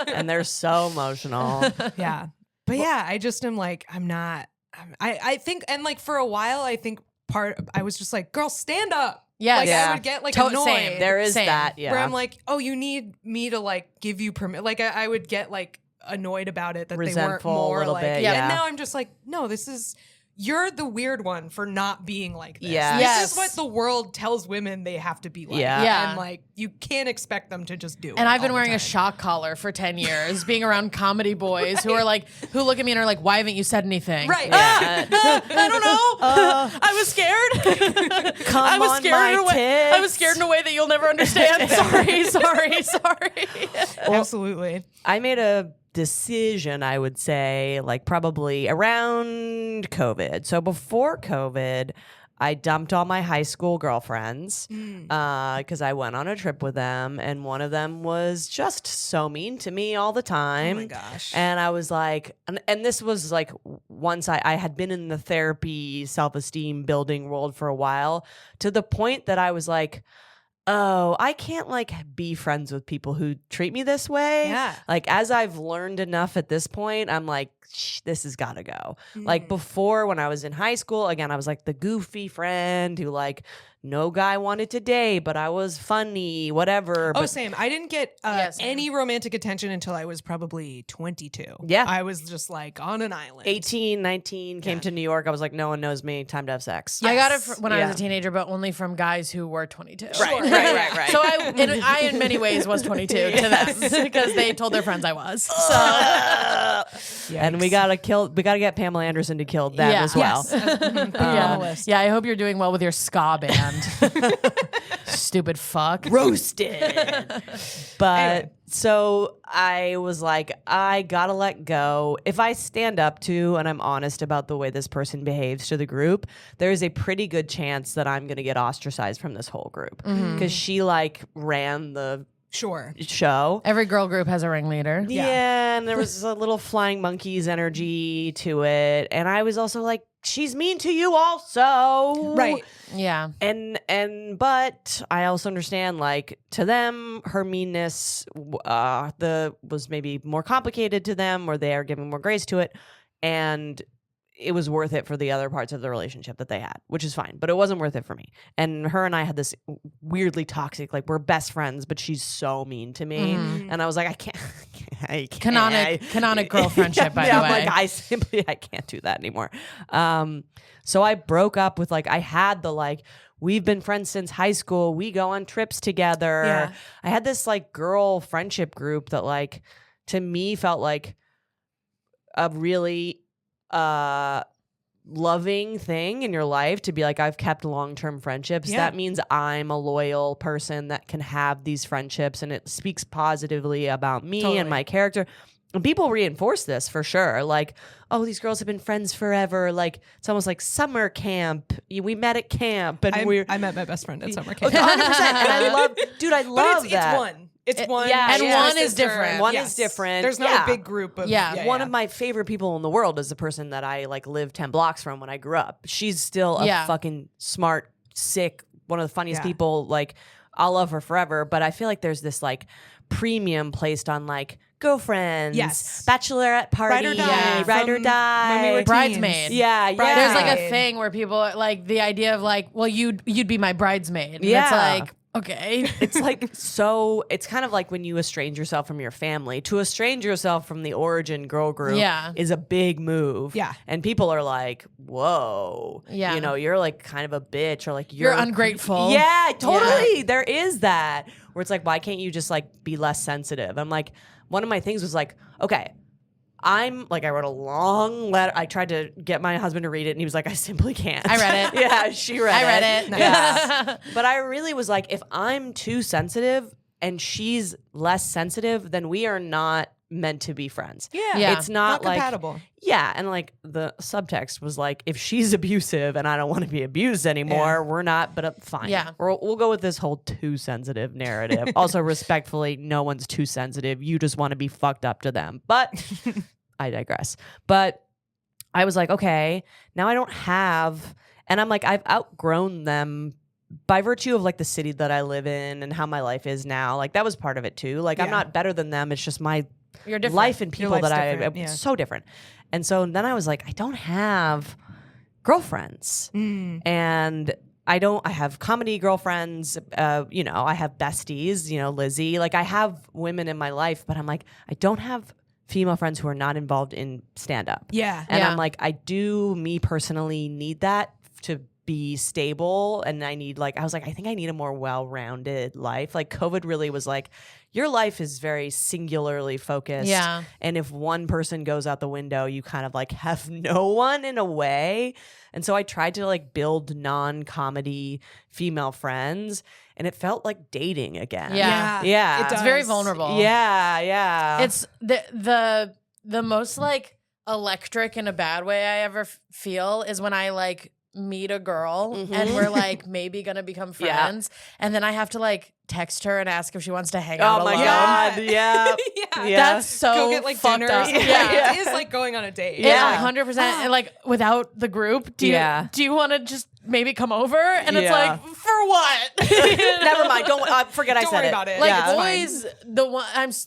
And they're so emotional. Yeah. But yeah, I just am like, I think, and like for a while, I think I was just like, girl, stand up. Yes. Like I would get like annoyed. Same. There is that, where I'm like, oh, you need me to like give you permit. Like I would get like annoyed about it that resentful they weren't more a little like, bit, and now I'm just like, no, this is, you're the weird one for not being like this. Yeah. This is what the world tells women they have to be like. Yeah. Yeah. And like, you can't expect them to just do it. And I've been all the wearing a time. shock collar for 10 years, being around comedy boys who are like, who look at me and are like, why haven't you said anything? Right. I don't know. I was scared. Come I was on scared my in a way. tits. I was scared in a way that you'll never understand. sorry. Absolutely. I made a decision, I would say, like probably around COVID. So before COVID, I dumped all my high school girlfriends because I went on a trip with them, and one of them was just so mean to me all the time. Oh my gosh. And I was like, and this was like once I had been in the therapy self-esteem building world for a while, to the point that I was like, oh, I can't like be friends with people who treat me this way. Yeah. Like as I've learned enough at this point, I'm like, this has got to go. Like before, when I was in high school, again, I was like the goofy friend who like no guy wanted to date, but I was funny, whatever. Oh, but same. I didn't get Yes. any romantic attention until I was probably 22. Yeah. I was just like on an island. 18, 19, came to New York. I was like, no one knows me. Time to have sex. I got it Yes. when I Yeah. was a teenager, but only from guys who were 22. Right. So I in many ways was 22 to them because they told their friends I was. So And we gotta get Pamela Anderson to kill them Yeah. as well. Yes. Put it on the yeah, list. yeah. I hope you're doing well with your ska band. Stupid fuck. Roasted. But Anyway. so I was like, I gotta let go. If I stand up to and I'm honest about the way this person behaves to the group, there is a pretty good chance that I'm gonna get ostracized from this whole group because she like ran the Sure. show. Every girl group has a ringleader. Yeah, and there was a little flying monkeys energy to it, and I was also like, she's mean to you also, Right. Yeah. But I also understand, like, to them, her meanness was maybe more complicated to them, or they are giving more grace to it, and it was worth it for the other parts of the relationship that they had, which is fine, but it wasn't worth it for me. And her and I had this weirdly toxic, like, we're best friends, but she's so mean to me, and I was like, I can't. Canonic girl friendship, by the I'm way. like, I can't do that anymore. So I broke up with, like, I had the, like, we've been friends since high school. We go on trips together. Yeah. I had this, like, girl friendship group that, like, to me felt like a really loving thing in your life to be like, I've kept long-term friendships. Yeah. That means I'm a loyal person that can have these friendships, and it speaks positively about me Totally. and my character. And people reinforce this for sure. Like, oh, these girls have been friends forever. Like, it's almost like summer camp. We met at camp, and I met my best friend at summer Oh, camp. 100%. And I love But that. it's one. It's one. yeah, and yeah. one is different. One is different. There's not Yeah. a big group of One of my favorite people in the world is the person that I like lived 10 blocks from when I grew up. She's still a Yeah. fucking smart, sick, one of the funniest Yeah. people. Like, I'll love her forever. But I feel like there's this like premium placed on like girlfriends, Yes. bachelorette party, Ride or die. ride or From die, when we were Bridesmaid. yeah, yeah. There's like a Bridesmaid. thing where people are like the idea of like, well, you'd be my bridesmaid. And Yeah. it's like, okay. It's like so. It's kind of like when you estrange yourself from your family. To estrange yourself from the origin girl group, Yeah. is a big move. Yeah. and people are like, "Whoa, Yeah. you know, you're like kind of a bitch, or like You're ungrateful. Yeah, totally. There is that where it's like, why can't you just like be less sensitive? I'm like, one of my things was like, okay. I wrote a long letter. I tried to get my husband to read it, and he was like, I simply can't. I read it. Yeah, she read it. I read it. Yeah. But I really was like, if I'm too sensitive and she's less sensitive, then we are not meant to be friends. Yeah. It's not like compatible. Yeah, and like the subtext was like, if she's abusive and I don't want to be abused anymore, we're not. But fine. Yeah. We'll go with this whole too sensitive narrative. Also, respectfully, no one's too sensitive. You just want to be fucked up to them. But I digress. But I was like, okay, now I don't have, and I'm like, I've outgrown them by virtue of like the city that I live in and how my life is now. Like that was part of it too. Like I'm Yeah. not better than them. It's just my You're different. life and people life's that I different, yeah. so different. And so then I was like, I don't have girlfriends, and I have comedy girlfriends. You know, I have besties. You know, Lizzie. Like I have women in my life, but I'm like, I don't have female friends who are not involved in stand-up. Yeah. And Yeah. I'm like, me personally need that to be stable. And I think I need a more well-rounded life. Like COVID really was like, your life is very singularly focused. Yeah. And if one person goes out the window, you kind of like have no one in a way. And so I tried to like build non-comedy female friends, and it felt like dating again. Yeah. Yeah. It does. It's very vulnerable. Yeah. Yeah. It's the most like electric in a bad way I ever feel is when I like meet a girl and we're like maybe gonna become friends, and then I have to like text her and ask if she wants to hang out Oh my alone. God. Yeah. Yeah. That's so Go get like fucked dinner. up. Yeah. It is like going on a date. Yeah, 100%. And like without the group, do you want to just maybe come over? And it's Yeah. like, for what? Never mind. Don't forget I Don't said worry it. about it. Like Yeah, it's boys,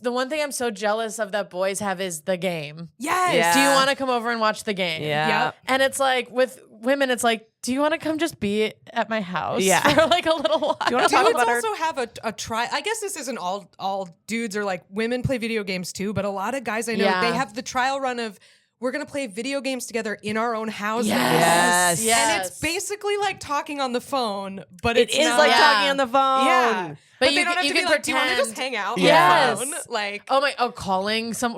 the one thing I'm so jealous of that boys have is the game. Yes. Yeah. Do you want to come over and watch the game? Yeah. Yep. And it's like with women, it's like, do you want to come just be at my house Yeah. for like a little while? Do you want to talk Dudes about our also have a try. I guess this isn't all dudes are like women play video games too, but a lot of guys I know Yeah. they have the trial run of we're gonna play video games together in our own houses. Yes. And it's basically like talking on the phone, but It it's is not, like Yeah. talking on the phone. Yeah. But you they don't can- have you to be can like, do you want to just pretend. hang out Yes. on the phone? Like,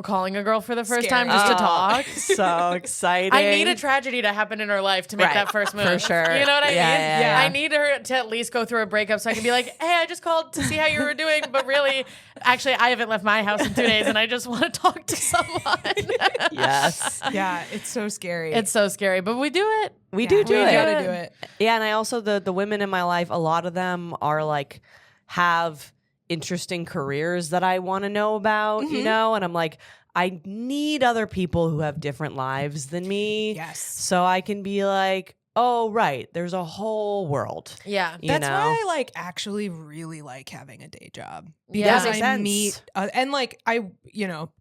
calling a girl for the first Scary. time just to Oh, talk. So exciting. I need a tragedy to happen in her life to make Right. that first move. For sure. You know what I Yeah, mean? yeah, yeah. I need her to at least go through a breakup so I can be like, hey, I just called to see how you were doing, but really, actually, I haven't left my house in 2 days and I just want to talk to someone. Yes. yeah, it's so scary. It's so scary, but we do it. We do we it. gotta do it. Yeah, and I also the women in my life, a lot of them are like have interesting careers that I want to know about, you know, and I'm like, I need other people who have different lives than me. Yes. So I can be like, oh, right, there's a whole world. Yeah. You That's know? why I like actually really like having a day job. Yeah. Because Makes I sense. meet and like I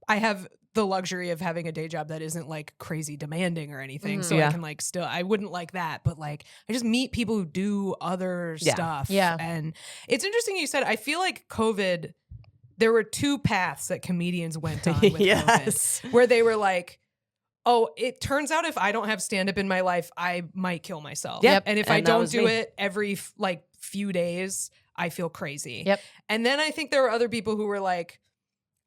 have the luxury of having a day job that isn't like crazy demanding or anything. So Yeah. I can like still I wouldn't like that, but like I just meet people who do other Yeah. stuff. Yeah. And it's interesting you said I feel like COVID there were two paths that comedians went on with Yes. COVID where they were like, oh, it turns out if I don't have stand up in my life, I might kill myself. Yep. And if And I that don't was do me. it every like few days, I feel crazy. Yep. And then I think there were other people who were like,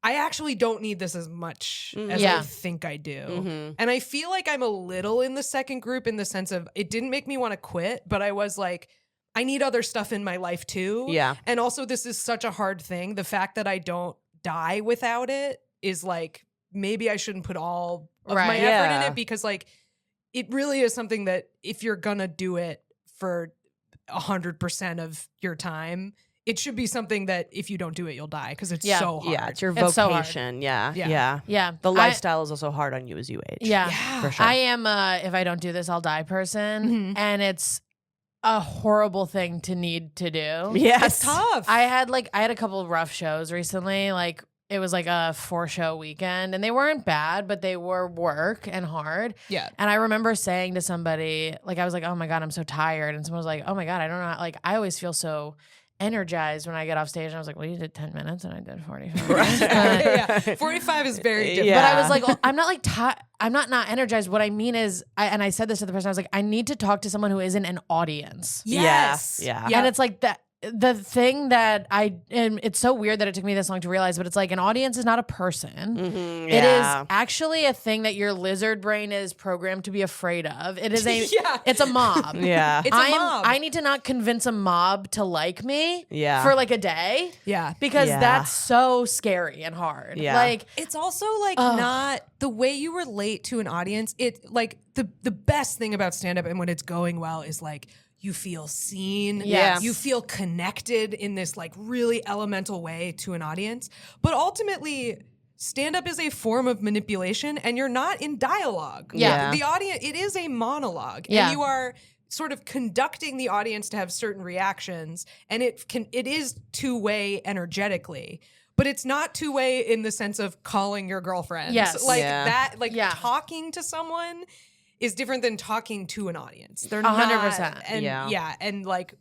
I actually don't need this as much as Yeah. I think I do. Mhm. And I feel like I'm a little in the second group in the sense of it didn't make me want to quit, but I was like, I need other stuff in my life too. Yeah. And also, this is such a hard thing. The fact that I don't die without it is like, maybe I shouldn't put all of my Right. effort in Yeah. it because, like, it really is something that if you're gonna do it for 100% of your time, it should be something that if you don't do it, you'll die because it's Yeah. so hard. Yeah, it's your It's so hard. vocation. Yeah. Yeah. Yeah. Yeah. The I- lifestyle is also hard on you as you age. Yeah. Yeah. For sure. I am if I don't do this, I'll die person. Mhm. And it's a horrible thing to need to do. Yes. It's tough. I had a couple of rough shows recently. Like it was like a 4-show weekend and they weren't bad, but they were work and hard. yeah. And I remember saying to somebody, like, I was like, oh my God, I'm so tired. And someone was like, oh my God, I don't know. Like, I always feel so energized when I get off stage. And I was like, well, you did 10 minutes and I did 45 minutes. But, yeah. 45 is very different. Yeah. but I was like, oh, I'm not like, I'm not energized. What I mean is, and I said this to the person, I was like, I need to talk to someone who isn't an audience. Yes. Yeah. And it's like that. The thing that and it's so weird that it took me this long to realize, but it's like an audience is not a person. Mhm, It yeah. is actually a thing that your lizard brain is programmed to be afraid of. It is a, Yeah. it's a mob. Yeah. It's a mob. I need to not convince a mob to like me Yeah. for like a day Yeah. because Yeah. that's so scary and hard. Yeah. Like, It's also like not the way you relate to an audience. It like the best thing about stand up and when it's going well is like you feel seen. Yes. You feel connected in this like really elemental way to an audience. But ultimately, stand up is a form of manipulation and you're not in dialogue. Yeah. The audience, it is a monologue. Yeah. And you are sort of conducting the audience to have certain reactions. And it is two-way energetically. But it's not two-way in the sense of calling your girlfriend. Yes. Like Yeah. that, like Yeah. talking to someone is different than talking to an audience. They're 100%. not. And Yeah. and like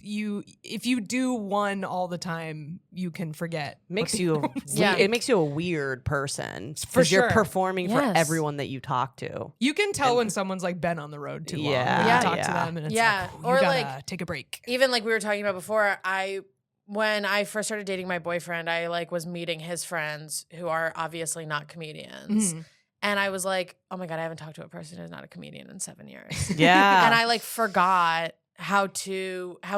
if you do one all the time, you can forget. It makes you a weird person For because you're sure. performing for everyone that you talk to. You can tell when someone's like been on the road too long. Yeah. When you talk Yeah. to them and it's Yeah. like, Or you like- gotta take a break. Even like we were talking about before, when I first started dating my boyfriend, I like was meeting his friends who are obviously not comedians. Mhm. And I was like, oh my God, I haven't talked to a person who's not a comedian in 7 years. Yeah. And I like forgot how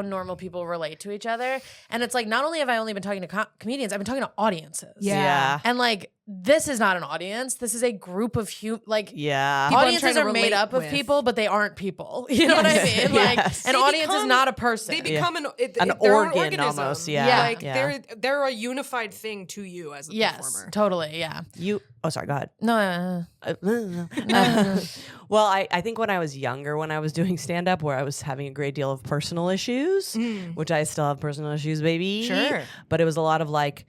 normal people relate to each other. And it's like, not only have I only been talking to comedians, I've been talking to audiences. Yeah. And like, this is not an audience. This is a group of like Yeah. People I'm audiences trying to are made relate up of with. people, but they aren't people. You know what I mean? Like, Yes. an They audience is become- not a person. They become an their own organ organism. almost. Yeah. Yeah. Like Yeah. they're a unified thing to you as a Yes, performer. totally. Yeah. Sorry, go ahead. No. Well, I think when I was younger, when I was doing stand up, where I was having a great deal of personal issues, which I still have personal issues, baby. Sure. But it was a lot of like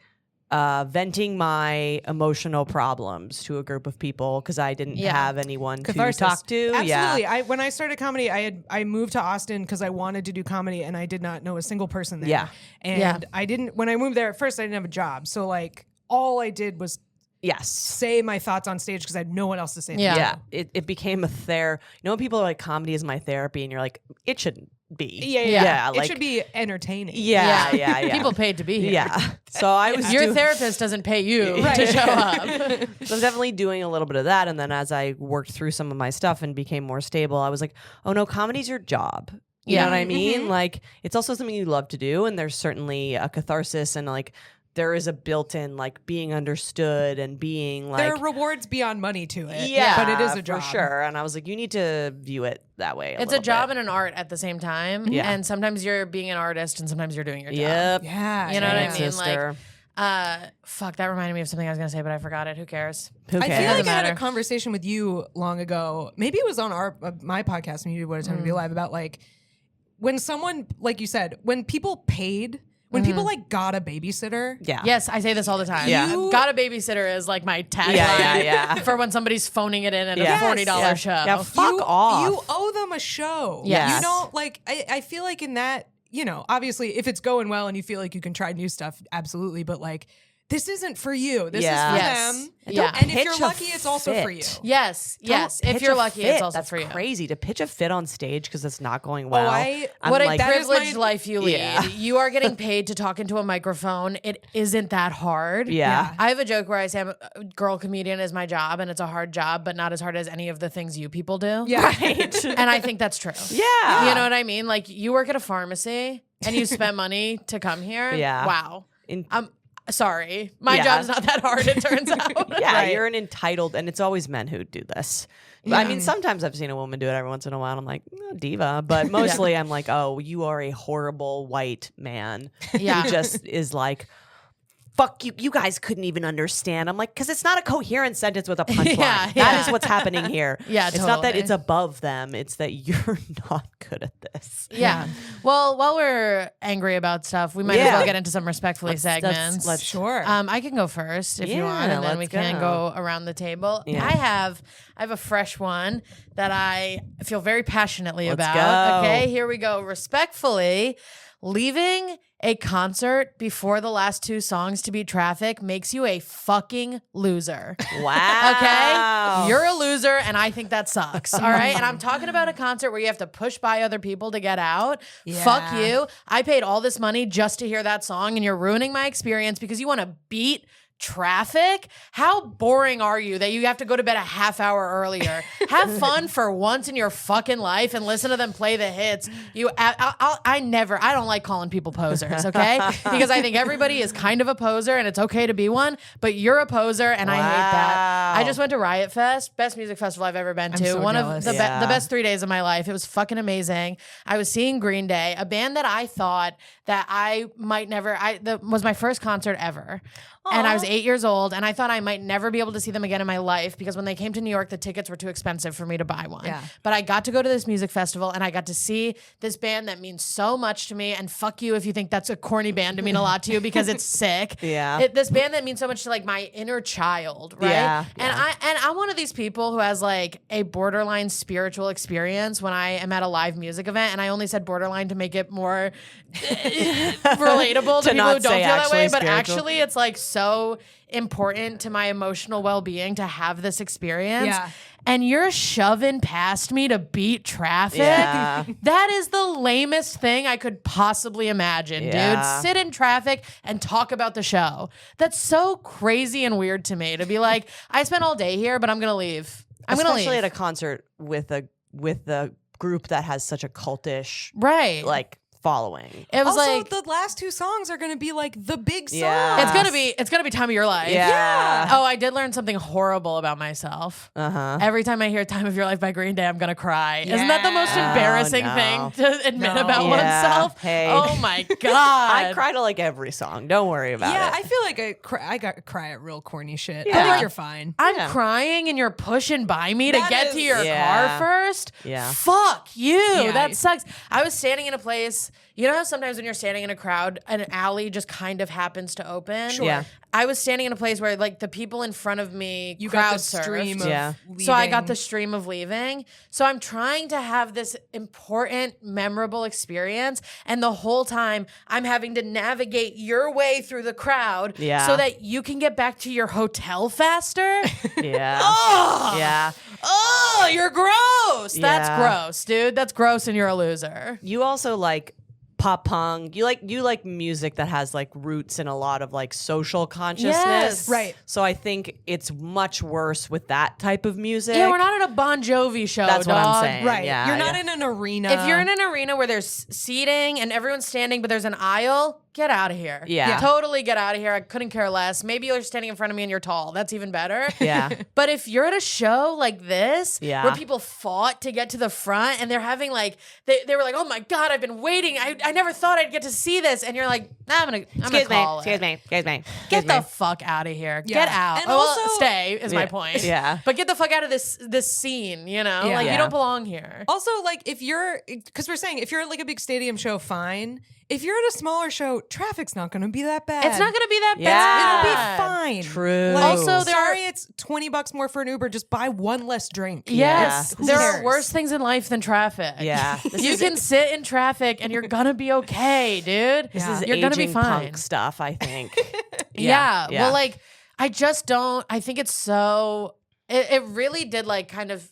venting my emotional problems to a group of people because I didn't have anyone Catharsis. to talk to. Absolutely. Yeah. When I started comedy, I moved to Austin because I wanted to do comedy and I did not know a single person there. Yeah. And I didn't, when I moved there at first, I didn't have a job. So like all I did was Yes. say my thoughts on stage because I had no one else to say. Yeah. Yeah. It became a You know when people are like, comedy is my therapy, and you're like, it shouldn't be. Yeah. like, it should be entertaining. Yeah. People paid to be here. Yeah. So I was Your therapist doesn't pay you to show up. So I was definitely doing a little bit of that. And then as I worked through some of my stuff and became more stable, I was like, oh no, comedy's your job. You know what I mean? Like, it's also something you love to do. And there's certainly a catharsis and like, there is a built-in like being understood and being like There are rewards beyond money to it. yeah, But it is a job. for sure. And I was like, you need to view it that way. It's a job and an art at the same time. Yeah. And sometimes you're being an artist and sometimes you're doing your job. Yep. Yeah. You know what I yeah. mean? Sister. Fuck, that reminded me of something I was going to say, but I forgot it. Who cares? Who I cares? feel like Doesn't I had a matter. conversation with you long ago. Maybe it was on my podcast when you did What a Time to Be Alive about like when someone, like you said, when people paid, when people like got a babysitter. Yeah. Yes, I say this all the time. Yeah. Got a babysitter is like my tagline Yeah. for when somebody's phoning it in at Yeah. a $40 Yeah. show. Yeah, fuck you, off. You owe them a show. Yes. You don't like, I feel like in that, you know, obviously if it's going well and you feel like you can try new stuff, absolutely. But like, this isn't for you. This Yeah. is for Yes. them. Yeah. And if Pitch you're a lucky, it's also for you. fit. Yes, yes. Don't If pitch you're a lucky, fit. it's also That's for you. crazy to pitch a fit on stage because it's not going well. I'm What a like, that is privileged my- life you lead. Yeah. You are getting paid to talk into a microphone. It isn't that hard. Yeah. I have a joke where I say I'm a girl comedian is my job and it's a hard job, but not as hard as any of the things you people do. Yeah. Right. And I think that's true. Yeah. You know what I mean? Like you work at a pharmacy and you spend money to come here. Yeah. Wow. In- Sorry. My Yeah. job's not that hard, it turns out. Yeah, Right. you're an entitled, and it's always men who do this. I mean, sometimes I've seen a woman do it every once in a while. And I'm like, oh, diva. But mostly I'm like, oh, you are a horrible white man Yeah. who just is like, fuck you. You guys couldn't even understand. I'm like, because it's not a coherent sentence with a punchline. Yeah, That is yeah. what's happening here. Yeah, It's not that totally. it's above them. It's that you're not good at this. Yeah. Well, while we're angry about stuff, we might as Yeah. well get into some respectfully segments. let's- Sure. I can go first if you want, Yeah, and then we let's can go. go around the table. Yeah. I have a fresh one that I feel very passionately Let's about. go. Okay, here we go. Respectfully, leaving a concert before the last two songs to beat traffic makes you a fucking loser. Wow. Okay? You're a loser, and I think that sucks. All right? And I'm talking about a concert where you have to push by other people to get out. Yeah. Fuck you. I paid all this money just to hear that song, and you're ruining my experience because you want to beat traffic. How boring are you that you have to go to bed a half hour earlier? Have fun for once in your fucking life and listen to them play the hits. I don't like calling people posers, okay? Because I think everybody is kind of a poser and it's okay to be one, but you're a poser and I hate that. I just went to Riot Fest, best music festival I've ever been to. so One jealous. of the, Yeah. the best 3 days of my life. It was fucking amazing. I was seeing Green Day, a band that I thought that I might never, that was my first concert ever. And I was 8 years old, and I thought I might never be able to see them again in my life because when they came to New York, the tickets were too expensive for me to buy one. Yeah. But I got to go to this music festival, and I got to see this band that means so much to me. And fuck you if you think that's a corny band to mean a lot to you because it's sick. Yeah. This band that means so much to like my inner child, right? Yeah, And I'm one of these people who has like a borderline spiritual experience when I am at a live music event, and I only said borderline to make it more relatable to people who don't feel that way, but actually it's like so important to my emotional well-being to have this experience. Yeah. And you're shoving past me to beat traffic. Yeah. That is the lamest thing I could possibly imagine, Yeah. dude. Sit in traffic and talk about the show. That's so crazy and weird to me to be like, I spent all day here, but I'm gonna leave. Especially at a concert with a group that has such a cultish right. like following. It was Also, like the last 2 songs are going to be like the big songs. Yeah. it's gonna be time of your life. Yeah. Oh, I did learn something horrible about myself. Uh-huh. Every time I hear "Time of Your Life" by Green Day, I'm gonna cry. Isn't that the most Yeah. embarrassing Oh, thing no. to admit No. about Yeah. oneself? Hey. Oh my god! I cry to like every song. Don't worry about Yeah, it. I feel like I got cry at real corny shit. Yeah. I think you're fine. I'm Yeah. crying and you're pushing by me to That get is- to your Yeah. car first. Yeah. Fuck you. Yeah. That sucks. I was standing in a place. You know how sometimes when you're standing in a crowd, an alley just kind of happens to open? Sure. Yeah. I was standing in a place where like the people in front of me You crowd got the stream surfed. of Yeah. So I got leaving. the stream of leaving. So I'm trying to have this important, memorable experience. And the whole time I'm having to navigate your way through the crowd Yeah. so that you can get back to your hotel faster. Yeah. Oh, Yeah. oh, you're gross. That's Yeah. gross, dude. That's gross and you're a loser. You also like pop punk. You like music that has like roots in a lot of like social consciousness. Yes. Right. So I think it's much worse with that type of music. Yeah, we're not at a Bon Jovi show, That's what I'm dog. saying. Right. Yeah, You're not yeah. in an arena. If you're in an arena where there's seating and everyone's standing, but there's an aisle, get out of here. Yeah. Totally get out of here. I couldn't care less. Maybe you're standing in front of me and you're tall. That's even better. Yeah. But if you're at a show like this, Yeah. where people fought to get to the front and they're having like, they were like, oh my God, I've been waiting. I never thought I'd get to see this. And you're like, nah, I'm gonna call it. Excuse me. Get the fuck out of here. Yeah. Get out. And Well, also- stay is my Yeah. point. Yeah. But get the fuck out of this scene, you know? Yeah. Like, Yeah. you don't belong here. Also, like, if you're, because we're saying if you're at like a big stadium show, fine. If you're at a smaller show, traffic's not going to be that bad. It's not going to be that Yeah. bad. It'll be fine. True. Like, Also, there sorry, are- it's $20 more for an Uber. Just buy one less drink. Yes, Who there are cares? worse things in life than traffic. Yeah. This You is- can sit in traffic and you're gonna be okay, dude. This is you're gonna be aging fine. punk stuff, I think. Yeah. Well, like, I just don't. I think it's so. It really did like kind of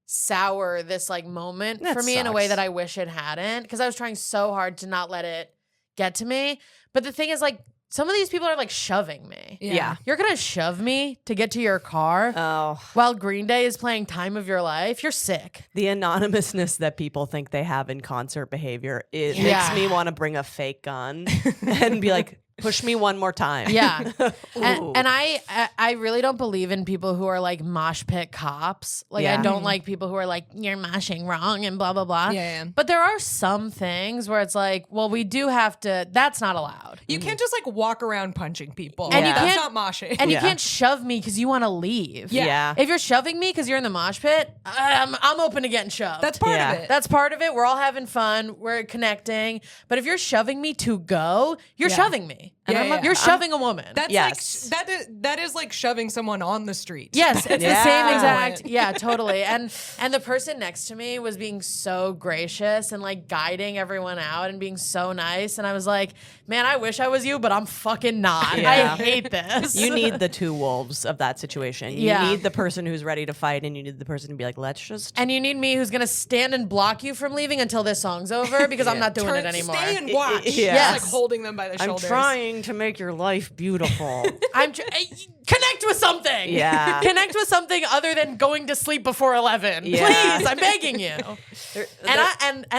sour this like moment That for me in a way sucks. that I wish it hadn't, because I was trying so hard to not let it get to me. But the thing is, like, some of these people are like shoving me. Yeah. You're gonna shove me to get to your car Oh, while Green Day is playing "Time of Your Life." You're sick. the anonymousness that people think they have in concert behavior, it Yeah. makes me want to bring a fake gun and be like, push me one more time. Yeah. Ooh. and I really don't believe in people who are like mosh pit cops. Like, I Yeah. don't like people who are like, you're moshing wrong and blah, blah, blah. Yeah. But there are some things where it's like, well, we do have to, that's not allowed. You can't just like walk around punching people. And you That's can't- not moshing. And you Yeah. can't shove me because you want to leave. Yeah. If you're shoving me because you're in the mosh pit, I'm open to getting shoved. That's part Yeah. of it. That's part of it. We're all having fun. We're connecting. But if you're shoving me to go, you're Yeah. shoving me. Yeah, And yeah, you're yeah. shoving a woman. That's Yes. like that is like shoving someone on the street. Yes, it's the Yeah. same exact. Yeah, totally. And the person next to me was being so gracious and like guiding everyone out and being so nice. And I was like, man, I wish I was you, but I'm fucking not. Yeah. I hate this. You need the two wolves of that situation. You Yeah. need the person who's ready to fight, and you need the person to be like, let's just. and you need me who's gonna stand and block you from leaving until this song's over because I'm not doing it anymore. Stay and watch. Yeah. Yes. Just like holding them by the I'm shoulders. trying to make your life beautiful. Connect with something. Yeah. Connect with something other than going to sleep before 11. Yeah. Please, I'm begging you. And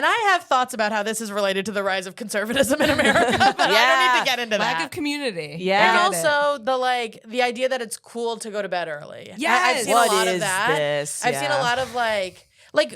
I have thoughts about how this is related to the rise of conservatism in America, but I don't need to get into Lack that. of community. Yeah. And I get it. also the idea that it's cool to go to bed early. I've Yes. seen What a lot is of that. this? I've seen a Yeah. lot of like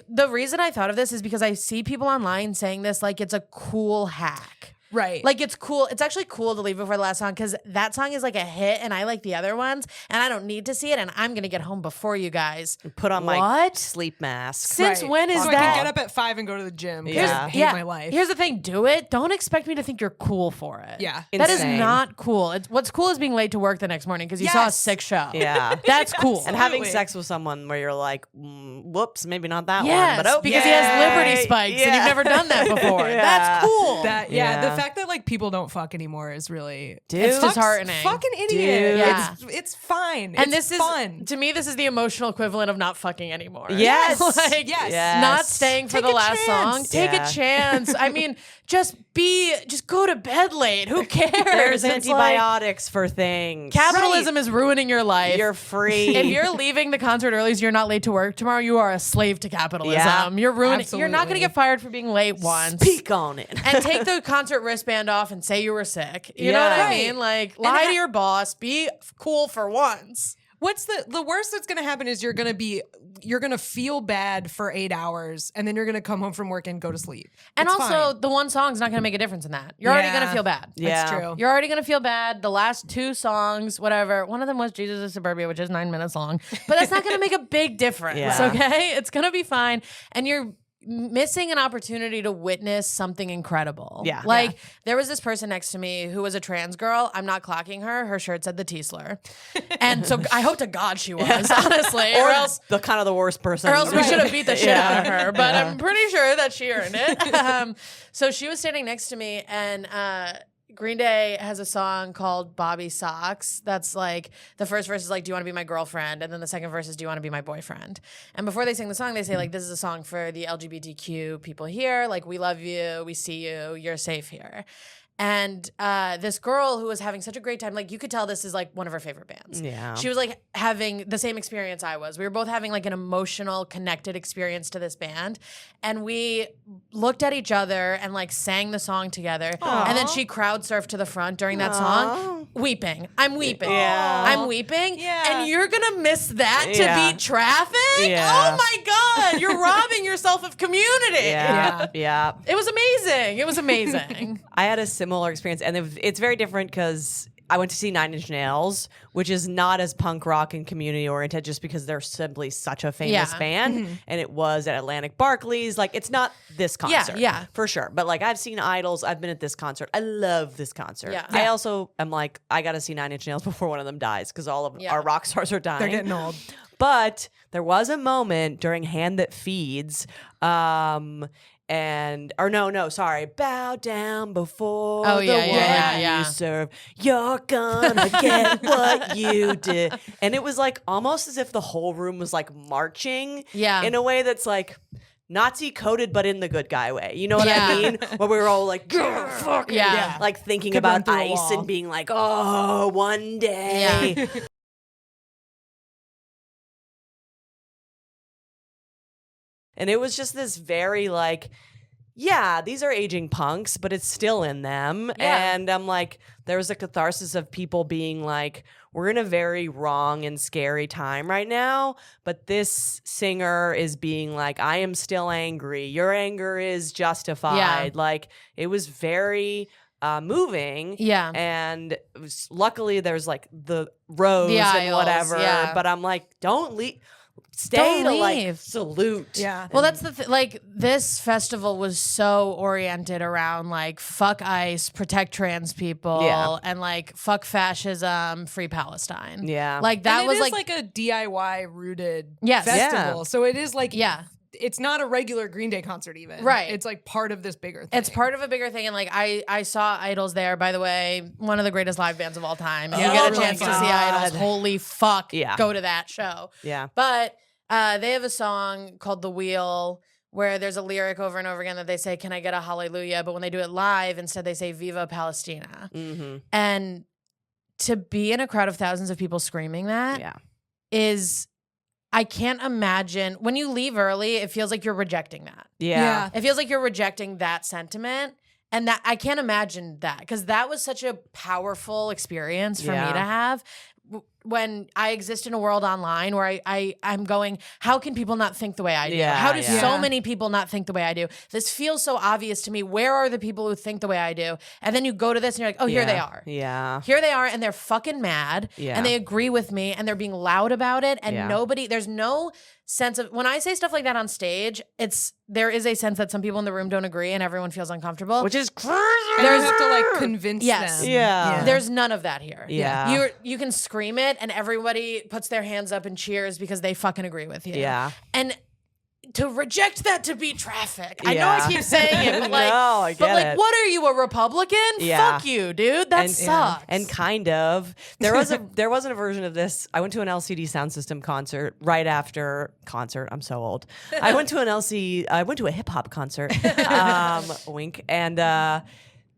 the reason I thought of this is because I see people online saying this like it's a cool hack. Right. Like, it's cool. It's actually cool to leave before the last song because that song is like a hit and I like the other ones and I don't need to see it and I'm going to get home before you guys. Put on my sleep mask. Since when is so that? I can get up at 5 and go to the gym. Yeah. I hate my life. Here's the thing. Do it. Don't expect me to think you're cool for it. Yeah. That is Insane. not cool. What's cool is being late to work the next morning because you saw a sick show. Yeah. That's cool. And having sex with someone where you're like, whoops, maybe not that Yes, one. But because he has Liberty spikes and you've never done that before. That's cool. The fact that like people don't fuck anymore is really It's disheartening. Fucking idiot. Dude. Yeah. It's fine. And it's fun. To me, this is the emotional equivalent of not fucking anymore. Yes. Like, Yes. not staying for Take the a last chance. song. Take Yeah. a chance. I mean, just go to bed late. Who cares? There's It's like, antibiotics for things. capitalism is ruining your life. You're free. If you're leaving the concert early so you're not late to work tomorrow, you are a slave to capitalism. Yeah. You're ruining. You're not going to Absolutely. get fired for being late once. Speak on it. And take the concert wristband off and say you were sick. You know Yeah. what I Right. mean? Like, lie to your boss. Be cool for once. What's the worst that's gonna happen is you're gonna feel bad for 8 hours and then you're gonna come home from work and go to sleep. And It's also, fine. the one song's not going to make a difference in that. You're already Yeah. going to feel bad. That's Yeah. true. You're already going to feel bad. The last two songs, whatever, one of them was Jesus of Suburbia, which is 9 minutes long, but that's not going to make a big difference, Yeah. okay? It's going to be fine. And you're missing an opportunity to witness something incredible. Yeah. Like, there was this person next to me who was a trans girl. I'm not clocking her. Her shirt said the T slur. And so I hope to God she was, honestly. or Or else the kind of the worst person. or else we should have beat the shit out of Yeah. her. But I'm pretty sure that she earned it. So she was standing next to me, and Green Day has a song called Bobby Socks. That's like, the first verse is like, do you want to be my girlfriend? And then the second verse is, do you want to be my boyfriend? And before they sing the song, they say like, this is a song for the LGBTQ people here. Like, we love you. We see you. You're safe here. And this girl who was having such a great time, like, you could tell this is like one of her favorite bands. Yeah. She was like having the same experience I was. We were both having like an emotional, connected experience to this band. And we looked at each other and like sang the song together. And then she crowd surfed to the front during that song, weeping. I'm weeping. Yeah. I'm weeping. Yeah. And you're going to miss that to Yeah. beat traffic? Yeah. Oh my God. You're robbing yourself of community. Yeah. Yeah. It was amazing. It was amazing. I had a similar experience, and it's very different because I went to see 9 Inch Nails, which is not as punk rock and community oriented, just because they're simply such a famous Yeah. band, and it was at Atlantic Barclays. Like, it's not this concert, yeah. for sure. But like, I've seen Idols, I've been at this concert. I love this concert. Yeah. I also am like, I got to see 9 Inch Nails before one of them dies because all of Yeah. our rock stars are dying. They're getting old. But there was a moment during Hand That Feeds, sorry, bow down before Oh, the yeah, one yeah, yeah. you serve. You're gonna get what you did. And it was like almost as if the whole room was like marching Yeah. in a way that's like Nazi coded, but in the good guy way. You know what Yeah. I mean? Where we were all like, "Grr, fuck it." Yeah. Like thinking Could run about through a ice wall. and being like, oh, one day. Yeah. And it was just this very like, yeah, these are aging punks, but it's still in them. Yeah. And I'm like, there was a catharsis of people being like, we're in a very wrong and scary time right now, but this singer is being like, I am still angry. Your anger is justified. Yeah. Like, it was very moving. Yeah. And it was, luckily there's like the rose The and aisles, whatever. yeah. But I'm like, don't leave. Stay Don't to like leave. salute. Yeah. Well, that's the like, this festival was so oriented around like, fuck ICE, protect trans people, Yeah. and like, fuck fascism, free Palestine. Yeah. Like, that And it was is like a DIY rooted Yes. festival. Yeah. So it is like, yeah. it's not a regular Green Day concert even. Right. It's like part of this bigger thing. It's part of a bigger thing, and like I saw Idols there. By the way, one of the greatest live bands of all time. If Yeah. you get a Oh my chance to see God. Idols, holy fuck, Yeah. go to that show. Yeah. But they have a song called "The Wheel" where there's a lyric over and over again that they say, "Can I get a hallelujah?" But when they do it live, instead they say "Viva Palestina." Mm-hmm. And to be in a crowd of thousands of people screaming that Yeah. is, I can't imagine. When you leave early, it feels like you're rejecting that. Yeah. It feels like you're rejecting that sentiment. And that I can't imagine that, because that was such a powerful experience for me Yeah. to have. when I exist in a world online where I'm going, how can people not think the way I do? Yeah, How do yeah. so many people not think the way I do? This feels so obvious to me. Where are the people who think the way I do? And then you go to this and you're like, oh, here they are. Yeah. Here they are, and they're fucking mad, Yeah. and they agree with me, and they're being loud about it, and Yeah. there's no sense of, when I say stuff like that on stage, there is a sense that some people in the room don't agree and everyone feels uncomfortable. Which is crazy. And you have to like convince Yes. them. Yeah. There's none of that here. Yeah. You can scream it and everybody puts their hands up and cheers because they fucking agree with you. Yeah. And to reject that to be traffic. I know Yeah. I keep saying it, but like, No, I get it. what are you, a Republican? Yeah. Fuck you, dude. That sucks. And kind of. There wasn't a version of this. I went to an LCD Sound System concert right after concert. I'm so old. I went to a hip hop concert. Wink. And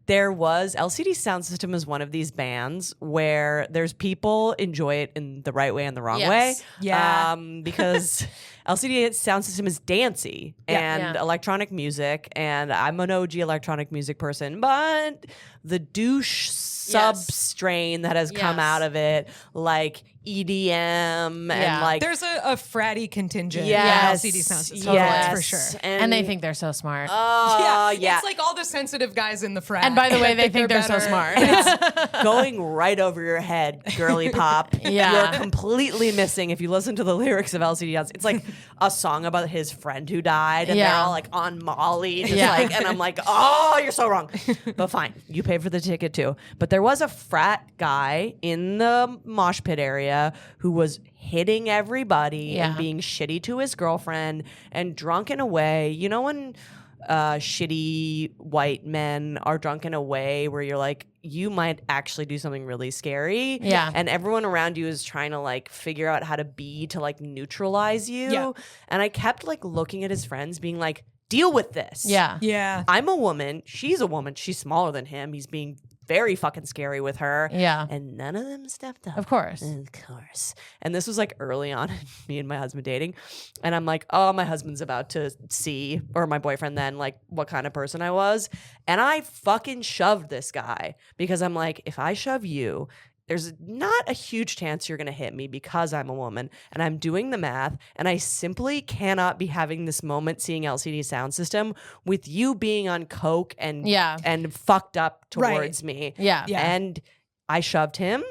there was LCD Sound System is one of these bands where there's people enjoy it in the right way and the wrong way. Yeah. Because LCD Sound System is dancey and Yeah. electronic music, and I'm an OG electronic music person, but the douche sub-strain that has come Yes. out of it, like EDM Yeah. and like There's a fratty contingent yes, in LCD Sound System. Totally. That's for sure. And they think they're so smart. Yeah. It's like all the sensitive guys in the frat. And by the way, they think they're so better. smart. going right over your head, girly pop. Yeah. You're completely missing if you listen to the lyrics of LCD Sound. It's like a song about his friend who died, and they're Yeah. all like on Molly, just Yeah. like, and I'm like, oh, you're so wrong. But fine, you paid for the ticket too. But there was a frat guy in the mosh pit area who was hitting everybody and Yeah. being shitty to his girlfriend and drunk in a way. You know when shitty white men are drunk in a way where you're like, you might actually do something really scary. Yeah. And everyone around you is trying to like figure out how to like neutralize you. Yeah. And I kept like looking at his friends being like, deal with this. Yeah. Yeah. I'm a woman. She's a woman. She's smaller than him. He's being very fucking scary with her. Yeah. And none of them stepped up. Of course. Of course. And this was like early on in me and my husband dating. And I'm like, oh, my husband's about to see, or my boyfriend then, like what kind of person I was. And I fucking shoved this guy because I'm like, if I shove you, there's not a huge chance you're going to hit me because I'm a woman, and I'm doing the math, and I simply cannot be having this moment seeing LCD Sound System with you being on coke and fucked up towards me. Yeah. And I shoved him.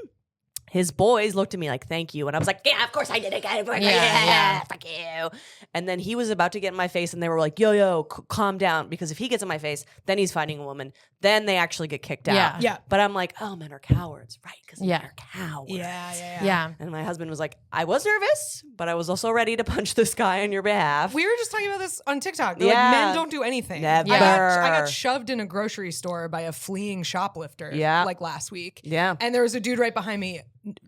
His boys looked at me like, thank you. And I was like, yeah, of course I did it. Yeah, fuck you. And then he was about to get in my face and they were like, yo, calm down. Because if he gets in my face, then he's fighting a woman. Then they actually get kicked out. Yeah. But I'm like, oh, men are cowards. Right. Because men are cowards. Yeah. And my husband was like, I was nervous, but I was also ready to punch this guy on your behalf. We were just talking about this on TikTok. They're Yeah. like, men don't do anything. Never. I got shoved in a grocery store by a fleeing shoplifter like last week. Yeah. And there was a dude right behind me,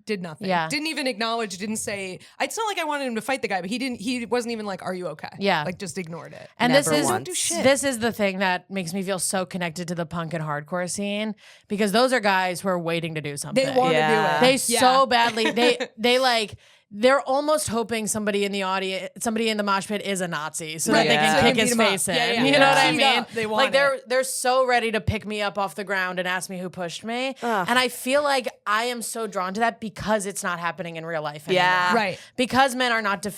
did nothing. Yeah. Didn't even acknowledge, didn't say, it's not like I wanted him to fight the guy, but he wasn't even like, are you okay? Yeah. Like just ignored it. And Never this is once. this is the thing that makes me feel so connected to the punk and hardcore scene, because those are guys who are waiting to do something. They want to do it. They so badly they like, they're almost hoping somebody in the audience, somebody in the mosh pit is a Nazi so that they Yeah. can So they kick can his beat him up. face in. Yeah, yeah. You know what I Teed mean? up. They want like they're so ready to pick me up off the ground and ask me who pushed me. And I feel like I am so drawn to that because it's not happening in real life anymore. Yeah. Right. Because men are not the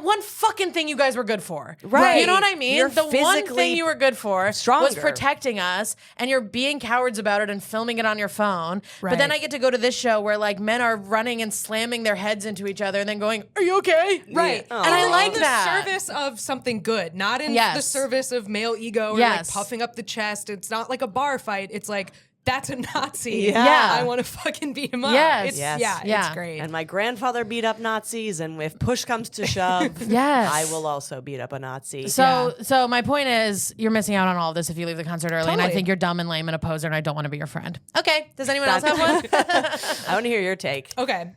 one fucking thing you guys were good for. Right. You know what I mean? You're the one physically thing you were good for stronger. was protecting us, and you're being cowards about it and filming it on your phone. But Right. then I get to go to this show where like men are running and slamming their heads into each other and then going, "Are you okay?" Right. Yeah. And I in like the that. service of something good, not in Yes. the service of male ego or Yes. like puffing up the chest. It's not like a bar fight. It's like, that's a Nazi. Yeah. I want to fucking beat him up. Yes. It's, Yes. Yeah. It's great. And my grandfather beat up Nazis, and if push comes to shove, Yes. I will also beat up a Nazi. So my point is, you're missing out on all of this if you leave the concert early, and I Totally. think you're dumb and lame and a poser, and I don't want to be your friend. Okay. Does anyone else have one? I want to hear your take. Okay.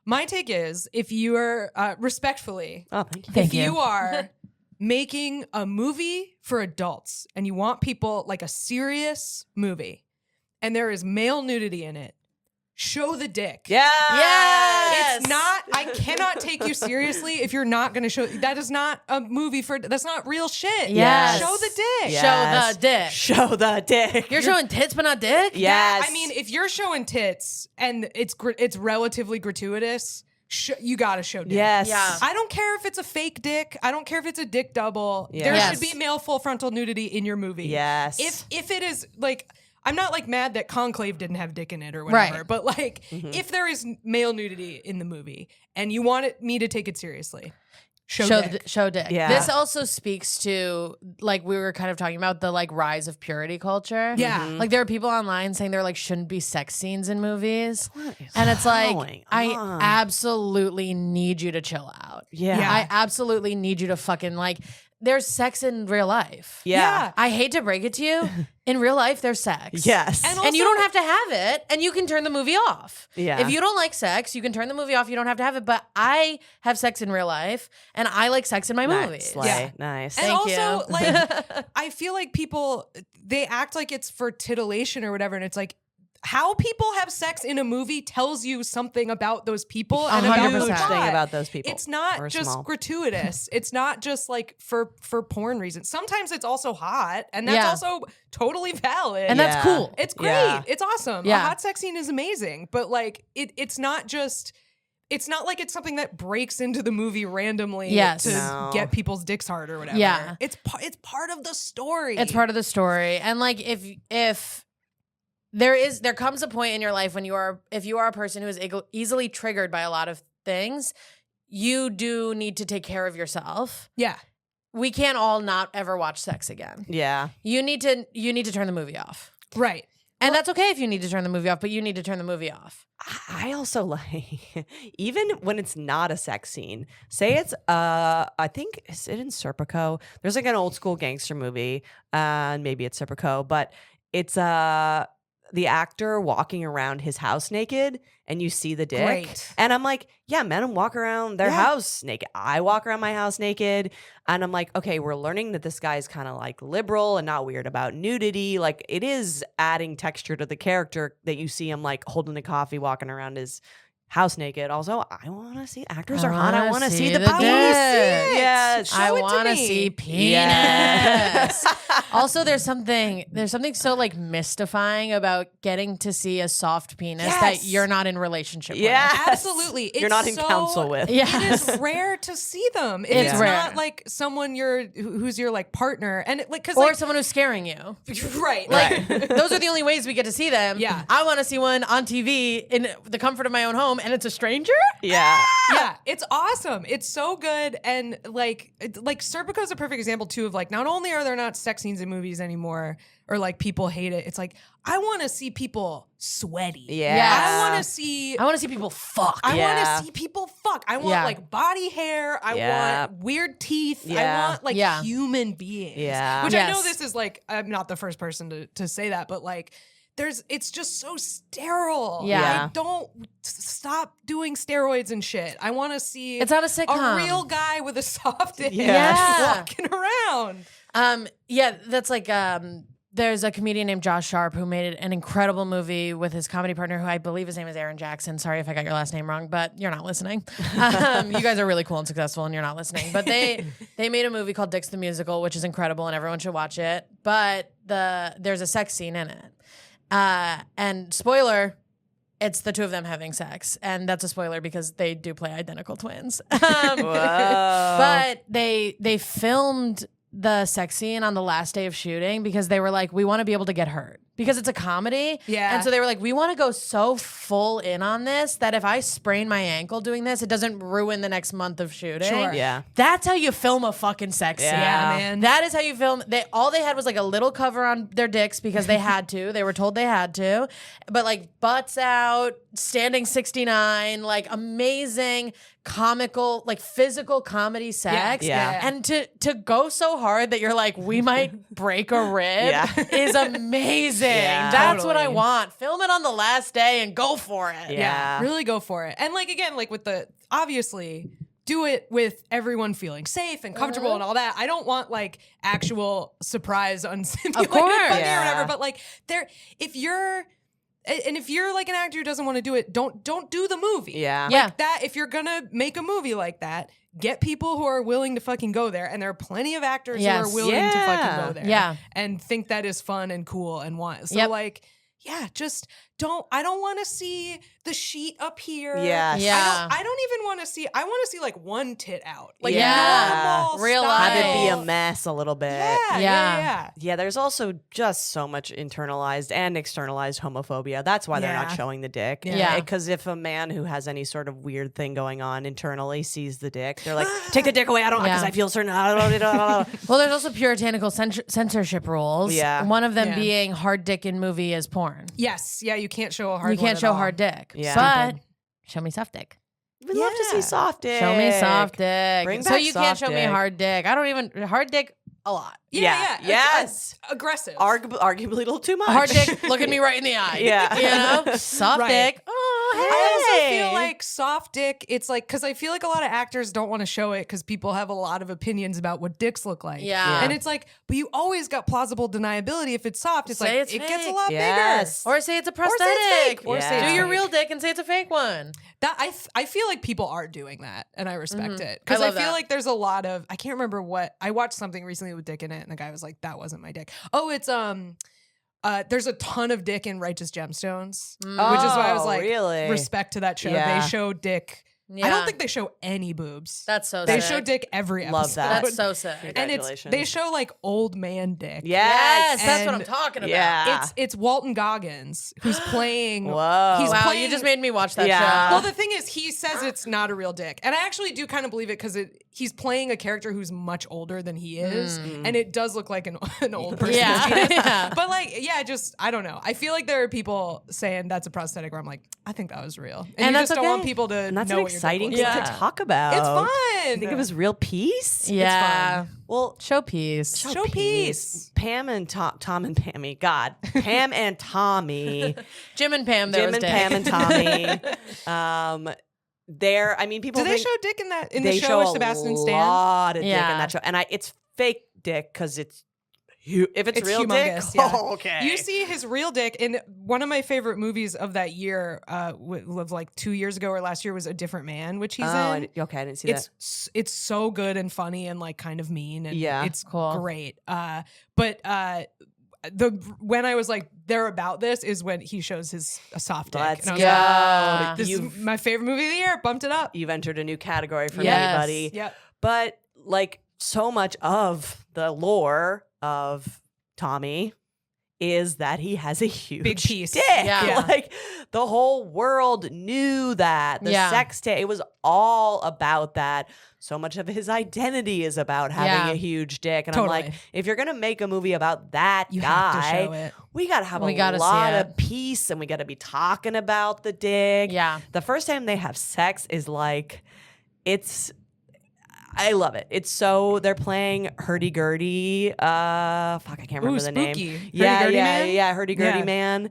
My take is, if you are respectfully, Oh, thank you. Thank if you are making a movie for adults and you want people like a serious movie and there is male nudity in it, show the dick. Yes. It's not, I cannot take you seriously if you're not going to show, that is not a movie that's not real shit. Yes. Show the dick. Yes. Show the dick. Show the dick. You're showing tits but not dick? Yes. I mean, if you're showing tits and it's relatively gratuitous, you gotta show dick. Yes. Yeah. I don't care if it's a fake dick. I don't care if it's a dick double. Yes. There Yes. should be male full frontal nudity in your movie. Yes. If it is like, I'm not like mad that Conclave didn't have dick in it or whatever, Right. but like if there is male nudity in the movie and you want me to take it seriously, show dick. Show dick. Yeah. This also speaks to, like, we were kind of talking about the like rise of purity culture. Yeah. Like there are people online saying there like shouldn't be sex scenes in movies. What is And it's like, going I on? absolutely need you to chill out. Yeah. Yeah. I absolutely need you to fucking like, there's sex in real life. Yeah. I hate to break it to you. In real life, there's sex. Yes. And And you also- don't have to have it, and you can turn the movie off. Yeah. If you don't like sex, you can turn the movie off. You don't have to have it. But I have sex in real life, and I like sex in my movies. Slay. Yeah. Nice. And Thank also, you. like, I feel like people, they act like it's for titillation or whatever. And it's like, how people have sex in a movie tells you something about those people and about the 100%. plot. thing about those people. It's not Or just small. gratuitous. It's not just like for porn reasons. Sometimes it's also hot, and that's Yeah. also totally valid. And that's Yeah. cool. It's great. Yeah. It's awesome. Yeah. A hot sex scene is amazing, but like it's not just. It's not like it's something that breaks into the movie randomly Yes. to No. get people's dicks hard or whatever. Yeah. It's part of the story. It's part of the story. And like if there comes a point in your life when if you are a person who is easily triggered by a lot of things, you do need to take care of yourself. Yeah. We can't all not ever watch sex again. Yeah. You need to turn the movie off. Right. And that's okay if you need to turn the movie off, but you need to turn the movie off. I also like, even when it's not a sex scene, say it's I think, is it in Serpico? There's like an old school gangster movie, and maybe it's Serpico, but it's the actor walking around his house naked, and you see the dick. Great. And I'm like, yeah, men walk around their Yeah. house naked. I walk around my house naked. And I'm like, okay, we're learning that this guy's kind of like liberal and not weird about nudity. Like, it is adding texture to the character that you see him like holding a coffee, walking around his house naked. Also, I want to see actors are hot. I want to see the dick. bodies. Yes. Show I it to want to me. see penis. Yes. Also, there's something so like mystifying about getting to see a soft penis Yes. that you're not in relationship Yes. Absolutely. You're not in counsel with. Yeah. It is rare to see them. If It's it's rare. not like someone who's your like partner, and it, like because with. Or like someone who's scaring you. right, Like those are the only ways we get to see them. Yeah. I want to see one on TV in the comfort of my own home, and it's a stranger. Yeah. yeah, it's awesome. It's so good, and like Serpico is a perfect example too of like not only are there not sex scenes in movies anymore, or like people hate it. It's like I want to see people sweaty. Yeah. I want to see. I want to see people fuck. I Yeah. want to see people fuck. I want Yeah. like body hair. I Yeah. want weird teeth. Yeah. I want like Yeah. human beings. Yeah. Which I know Yes. this is like, I'm not the first person to say that, but like, it's just so sterile. Yeah. I don't stop doing steroids and shit. I want to see It's not a sitcom. a real guy with a soft dick Yeah. walking around. Yeah, that's like there's a comedian named Josh Sharp who made an incredible movie with his comedy partner, who I believe his name is Aaron Jackson. Sorry if I got your last name wrong, but you're not listening. You guys are really cool and successful, and you're not listening. But they made a movie called Dicks the Musical, which is incredible, and everyone should watch it. But there's a sex scene in it, and spoiler. It's the two of them having sex, and that's a spoiler because they do play identical twins. But they filmed the sex scene on the last day of shooting because they were like, we want to be able to get hurt because it's a comedy. Yeah. And so they were like, we want to go so full in on this that if I sprain my ankle doing this, it doesn't ruin the next month of shooting. Sure. Yeah. That's how you film a fucking sex scene. Yeah, man. That is how you film. All they had was like a little cover on their dicks because they had to. They were told they had to. But like butts out, standing 69, like amazing comical, like physical comedy sex. Yeah. And to go so hard that you're like, we might break a rib Yeah. is amazing. Yeah. That's what I Totally. want. Film it on the last day and go for it. Yeah. Really go for it. And like, again, like with obviously do it with everyone feeling safe and comfortable and all that. I don't want like actual surprise unsimulated Of course. funny or Yeah. whatever, but like if you're and if you're like an actor who doesn't want to do it, don't do the movie. Yeah. Yeah. Like that, if you're gonna make a movie like that, get people who are willing to fucking go there. And there are plenty of actors who Yes. are willing to fucking go there. Yeah. And think that is fun and cool and want. So Yep. like, yeah, just I don't want to see the sheet up here. Yes. Yeah. I don't even want to see, I want to see like one tit out. Like Yeah. normal Real style. Have it be a Life. mess a little bit. Yeah. Yeah, there's also just so much internalized and externalized homophobia. That's why they're not Yeah. showing the dick. Yeah. Because if a man who has any sort of weird thing going on internally sees the dick, they're like, take the dick away. I don't, because Yeah. I feel certain. Well, Well, there's also puritanical censorship rules. Yeah. One of them Yeah. being hard dick in movie is porn. Yes. Yeah, you can't show a hard You one can't at show all. hard dick. Yeah. But show me soft dick. we'd love to see Yeah. soft dick. Show me soft dick. Bring So back you can't soft show me dick. hard dick. I don't even hard dick a lot. Yeah. Yes. Aggressive. Arguably a little too much. Hard dick, look at me right in the eye. Yeah. You know? Soft Right. dick. Oh, hey. I also feel like soft dick, it's like, because I feel like a lot of actors don't want to show it because people have a lot of opinions about what dicks look like. Yeah. And it's like, but you always got plausible deniability. If it's soft, it's Say like, it's it gets a fake. lot Yes. Or say it's a Or say it's prosthetic. fake. Or say Do it's your fake. real dick and say it's a fake one. bigger. That I feel like people are doing that, and I respect it. Because I I love feel that. like there's a lot of, I can't remember what, I watched something recently with dick in it, and the guy was like, that wasn't my dick. Oh, it's, there's a ton of dick in Righteous Gemstones, which is why I was Oh, like, really? respect to that show. Yeah. They show dick. I Yeah. don't think they show any boobs. That's so They sick. show dick every episode. Love that. That's so sick. And Congratulations. they show like old man dick. Yes, that's what And- I'm talking about. Yeah. It's Walton Goggins who's playing. Whoa. He's Wow, playing, you just made me watch that Yeah. show. Well, the thing is, he says it's not a real dick, and I actually do kind of believe it because he's playing a character who's much older than he is, and it does look like an old person. Yeah. Yeah. But like, yeah, just I don't know. I feel like there are people saying that's a prosthetic where I'm like, I think that was real, and you that's just don't want okay. people to And that's know an what your dick exciting looks thing like. to talk about. It's fun. I think it was real peace. Yeah. Well, Showpiece. Showpiece. Pam and Tom and Pammy. God, Pam and Tommy. Jim and Pam, there Jim was and dick. Pam and Tommy. There. I mean, people. Do they think show dick in that in they the show show with a Sebastian Stan? lot of dick in Yeah. that show, and it's fake dick because it's. If it's real humongous, dick, yeah. okay. You see his real dick in one of my favorite movies of that year, of like 2 years ago or last year, was A Different Man, which he's in. Okay, I didn't see that. It's so good and funny and like kind of mean, and Yeah. it's Cool. great. But when I was like, they're about this is when he shows his a soft dick. Let's and I was go. like, this You've- is my favorite movie of the year. Bumped it up. You've entered a new category for Yes. anybody. Yep. But like so much of the lore of Tommy is that he has a huge Big piece. dick. Yeah. Yeah. Like the whole world knew that. The Yeah. sex tape, it was all about that. So much of his identity is about having Yeah. a huge dick. And Totally. I'm like, if you're gonna make a movie about that You guy, have to show it. we gotta have We a gotta see lot it. of peace and we gotta be talking about the dick. Yeah. The first time they have sex is like, I love it. It's so they're playing hurdy-gurdy. Fuck, I can't remember the spooky. name. Yeah, Hurdy-gurdy yeah, man? yeah, hurdy-gurdy Yeah. man.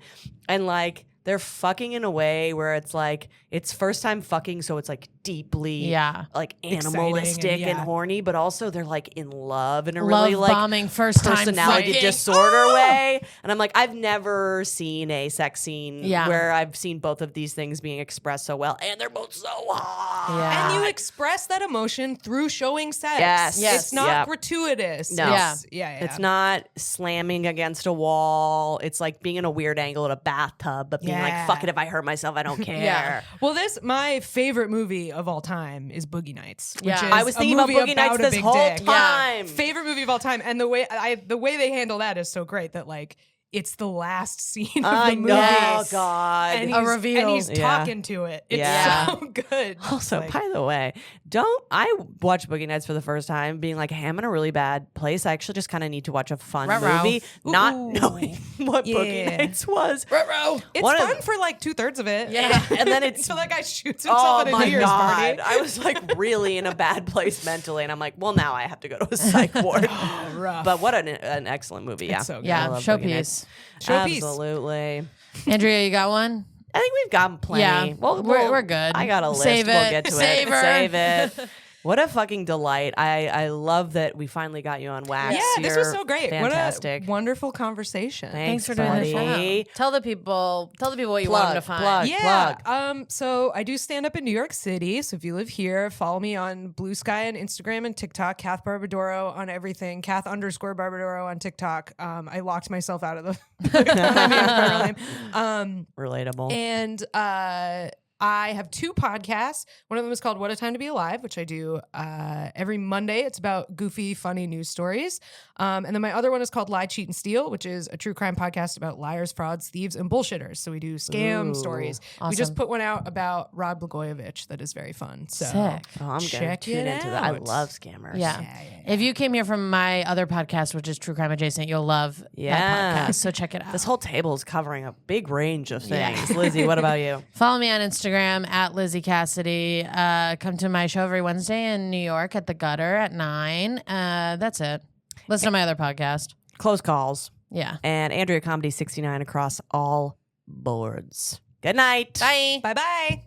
And like they're fucking in a way where it's like it's first time fucking, so it's like deeply Yeah. like Exciting animalistic and, and yeah. horny, but also they're like in love in a Love really like bombing first time personality fucking. disorder way. And I'm like, I've never seen a sex scene Yeah. where I've seen both of these things being expressed so well, and they're both so hot. Yeah. And you express that emotion through showing sex. Yes. Yes. It's not Yep. gratuitous. No. It's- yeah. It's not slamming against a wall. It's like being in a weird angle at a bathtub, but being like, Yeah. fuck it, if I hurt myself, I don't care. Yeah. Well, my favorite movie of all time is Boogie Nights. Which Yeah. is I was a thinking about movie Boogie Nights a this big whole dick. time. Favorite movie of all time, and the way they handle that is so great that like it's the last scene of I the movie. know, God. And A he's, reveal. and he's Yeah. talking to it. It's Yeah. so good. Also, Like, by the way, I watched Boogie Nights for the first time, being like, hey, I'm in a really bad place. I actually just kind of need to watch a fun Ruh-roh. movie, not Ooh. knowing what Yeah. Boogie Nights was. it's one of fun for like 2/3 of it. Yeah. And then it's until that guy shoots himself oh at a my New Year's God. party. I was like really in a bad place mentally, and I'm like, well, now I have to go to a psych ward. Rough. But what an excellent movie. Yeah, It's so good. Yeah. I love Boogie Nights. Showpiece. Showpiece. Absolutely. Andrea, you got one? I think we've gotten plenty. Yeah. Well, We're good. I got a list. Save We'll it. get to Save it. her. Save it. What a fucking delight. I love that we finally got you on Wax. Yeah, this was so great. Fantastic. What a wonderful conversation. Thanks for doing the buddy. show. Tell the people what you want them to find. Yeah. So I do stand up in New York City. So if you live here, follow me on Blue Sky and Instagram and TikTok. Kath Barbadoro on everything. Kath_Barbadoro on TikTok. I locked myself out of the Relatable. And I have 2 podcasts. One of them is called What a Time to Be Alive, which I do every Monday. It's about goofy, funny news stories. And then my other one is called Lie, Cheat, and Steal, which is a true crime podcast about liars, frauds, thieves, and bullshitters. So we do scam stories. Awesome. We just put one out about Rod Blagojevich that is very fun. So Sick. Oh, I'm gonna tune into that. I love scammers. Yeah. If you came here from my other podcast, which is True Crime Adjacent, you'll love that podcast. So check it out. This whole table is covering a big range of things. Lizzie, what about you? Follow me on Instagram at Lizzie Cassidy. Come to my show every Wednesday in New York at the Gutter at 9. That's it. Listen to my other podcast. Close Calls. Yeah. And Andrea Comedy 69 across all boards. Good night. Bye. Bye-bye.